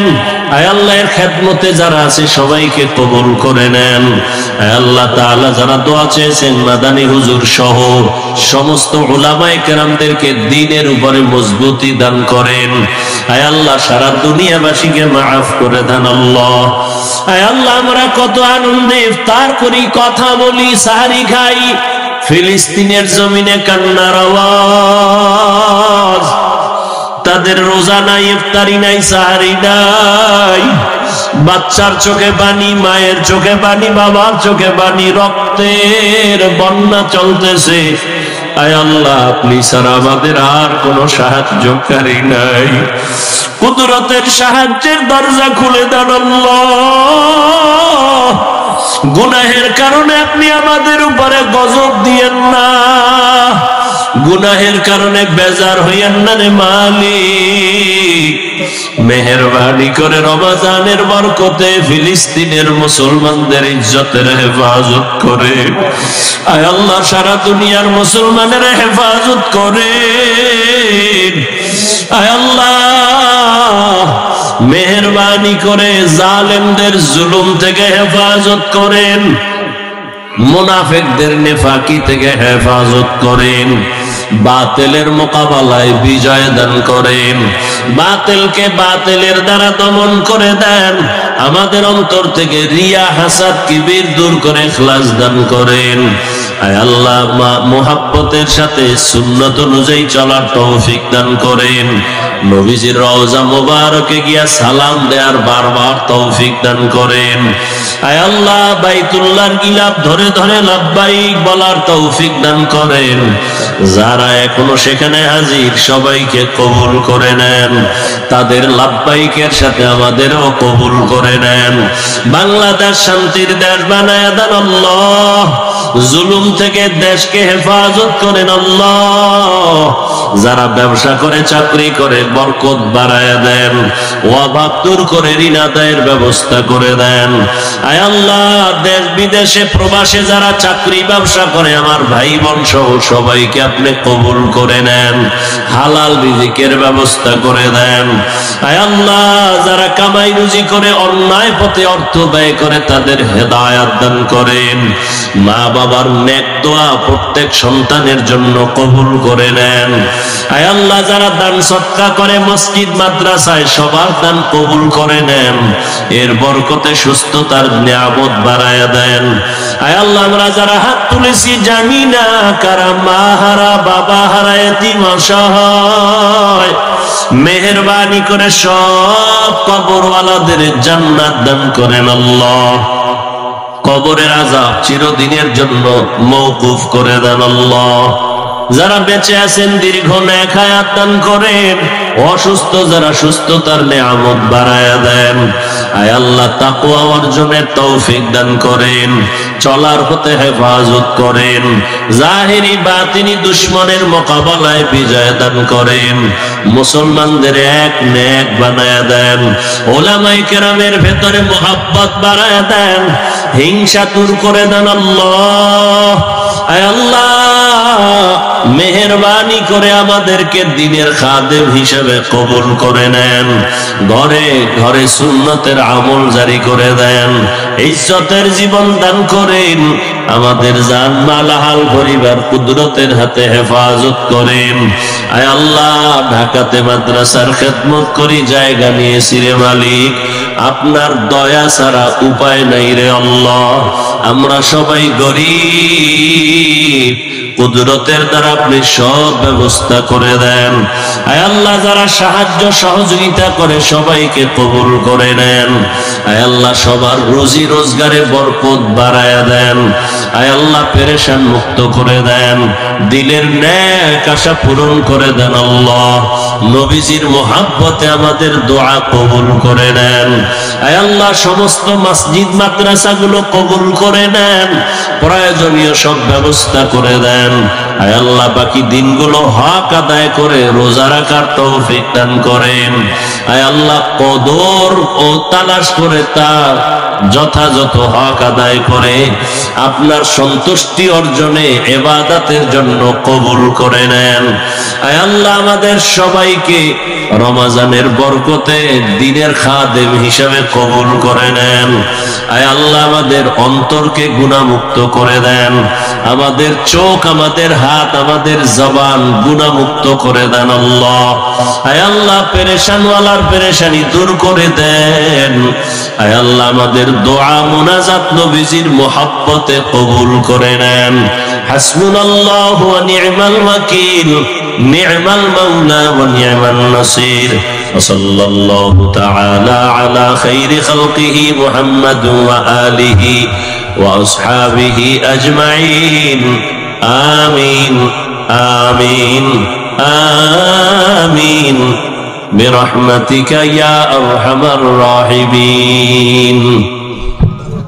আয় আল্লাহর খেদমতে যারা আছে সবাইকে কবুল করে নেন। আল্লাহ তাআলা যারা দোয়া চেয়েছেন মাদানী হুজুর সহ সমস্ত উলামায়ে কেরামদেরকে দ্বীনের উপরে মজবুতি দান করেন। আয় আল্লাহ সারা দুনিয়াবাসীকে মাফ করে দেন আল্লাহ। আয় আল্লাহ আমরা কত আনন্দে ইফতার করি, কথা বলি, সাহারি খাই, ফিলিস্তিনের জমিনে কান্নার আওয়াজ, তাদের রোজা নাই, ইফতারি নাই, সাহারি নাই, বাচ্চার চোখে পানি, মায়ের চোখে পানি, বাবার চোখে পানি, রক্তের বন্যা চলতেছে। আয় আল্লাহ আপনি ছাড়া আমাদের আর কোনো সাহায্যকারী নাই, কুদরতের সাহায্যের দরজা খুলে দেন আল্লাহ। গুনাহের কারণে আপনি আমাদের উপরে গজব দিয়েন না, গুনাহের কারণে বেজার হইয়েন না রে মালিক। মেহেরবানি করে রমজানের বরকতে ফিলিস্তিনের মুসলমানদের ইজ্জতের হেফাজত করে। আয় আল্লাহ সারা দুনিয়ার মুসলমানের হেফাজত করে। আয় আল্লাহ মেহেরবানি করে জালেমদের জুলুম থেকে হেফাজত করেন, মুনাফিকদের নেফাকি থেকে হেফাজত করেন, বাতিলের মোকাবেলায় বিজয় দান করেন, বাতিলকে বাতিলের দ্বারা দমন করে দেন, আমাদের অন্তর থেকে রিয়া হাসাদ কিবির দূর করে ইখলাস দান করেন। আয় আল্লাহ মুহাব্বতের সাথে সুন্নত অনুযায়ী চলার তৌফিক দান করেন। নবীজির রওজা মুবারকে গিয়া সালাম দেওয়ার বারবার তৌফিক দান করেন। আয় আল্লাহ বাইতুল্লাহর গিলাফ ধরে ধরে লাব্বাইক বলার তৌফিক দান করেন। যারা এখনো সেখানে হাজির সবাইকে কবুল করে নেন, তাদের লাব্বাইকের সাথে আমাদেরও কবুল করে নেন। বাংলাদেশ শান্তির দেশ বানায় দেন আল্লাহ, জুলুম থেকে দেশকে হেফাজত করেন আল্লাহ। যারা ব্যবসা করে, চাকরি করে, বরকত বাড়ায় দেন, অভাব দূর করে ঋণ আদায়ের ব্যবস্থা করে দেন। আয় আল্লাহ দেশ বিদেশে প্রবাসে যারা চাকরি ব্যবসা করে আমার ভাই বোন সহ সবাইকে আপনি কবুল করে নেন, হালাল রিজিকের ব্যবস্থা করে দেন। আয় আল্লাহ যারা কামাই রুজি করে অন্যায় পথে অর্থ ব্যয় করে তাদের হেদায়াত দান করেন। মা বাবার নেক দোয়া প্রত্যেক সন্তানের জন্য কবুল করে নেন। আয় আল্লাহ যারা দান সদকা করে মসজিদ মাদ্রাসায় সবার দান কবুল করে নেন, এর বরকতে সুস্থতার নিয়ামত বাড়ায়া দেন। আয় আল্লাহ আমরা যারা হাত তুলেছি জানি না কারা মা হারা, বাবা হারা, এতিম অসহায়, মেহেরবানি করে সব কবরওয়ালাদের জান্নাত দান করেন আল্লাহ। কবরের আযাব চিরদিনের জন্য মওকুফ করে দেন আল্লাহ। যারা বেঁচে আছেন দীর্ঘ নেক হায়াত দান করেন, অসুস্থ যারা সুস্থতার নিয়ামত বাড়ায়া দেন। আয় আল্লাহ তাকওয়া অর্জনের তৌফিক দান করেন, চলার পথে হেফাজত করেন, জাহিরি বাতিনি দুশমনের মোকাবেলায় বিজয় দান করেন, মুসলমানদের এক নেক বানায়া দেন, উলামায়ে কেরামের ভেতরে মুহাব্বত বাড়ায়া দেন, হিংসা দূর করে দেন আল্লাহ। আয় আল্লাহ মেহেরবানি করে আমাদেরকে দ্বীনের খাদেম হিসেবে কবুল করে নেন, ঘরে ঘরে সুন্নতের আমল জারি করে দেন, ইজ্জতের জীবন দান করেন, আমাদের জান মাল হাল পরিবার কুদরতের হাতে হেফাজত করেন। আয় আল্লাহ ঢাকাতে মাদ্রাসার খেদমত করি, জায়গা নিয়েছি রে মালিক, আপনার দয়া ছাড়া উপায় নাই রে আল্লাহ। আমরা সবাই গরীব, কুদরতের দ্বারা আপনি সব ব্যবস্থা করে দেন। আয় আল্লাহ যারা সাহায্য সহযোগিতা করে সবাইকে কবুল করে নেন। আয় আল্লাহ সবার রুজি রোজগারে বরকত বাড়ায়া দেন। আয় আল্লাহ পেরেশান মুক্ত করে দেন, দিলের নেক আশা পূরণ করে দেন আল্লাহ। নবীজির মুহাব্বতে আমাদের দোয়া কবুল করে নেন। আয় আল্লাহ সমস্ত মসজিদ মাদ্রাসাগুলো কবুল করে নেন, প্রয়োজনীয় সব ব্যবস্থা করে দেন। আয় আল্লাহ বাকি দিনগুলো হক আদায় করে রোজা রাখার তৌফিক দান করেন। আয় আল্লাহ কদর ও তালাশ করে তার যথাযথ হক আদায় করে আপনার সন্তুষ্টি অর্জনে ইবাদতের জন্য কবুল করে নেন। আয় আল্লাহ আমাদের সবাইকে রমজানের বরকতে দ্বীনের খাদেম হিসাবে কবুল করে নেন। আয় আল্লাহ আমাদের অন্তরকে গুনাহমুক্ত করে দেন, আমাদের চোখ, আমাদের হাত, আমাদের জবান গুনাহমুক্ত করে দেন আল্লাহ। আয় আল্লাহ পেরেশানওয়ালার পেরেশানি দূর করে দেন। আয় আল্লাহ আমাদের দোয়া মুনাজাত নবীজির মুহাব্বতে কবুল করে নেন। হাসবুনাল্লাহু ওয়া নি'মাল ওয়াকিল, নি'মাল মাওলা ওয়া নি'মান নাসির। وصلى الله تعالى على خير خلقه محمد وآله وأصحابه أجمعين. آمين آمين آمين برحمتك يا أرحم الراحمين.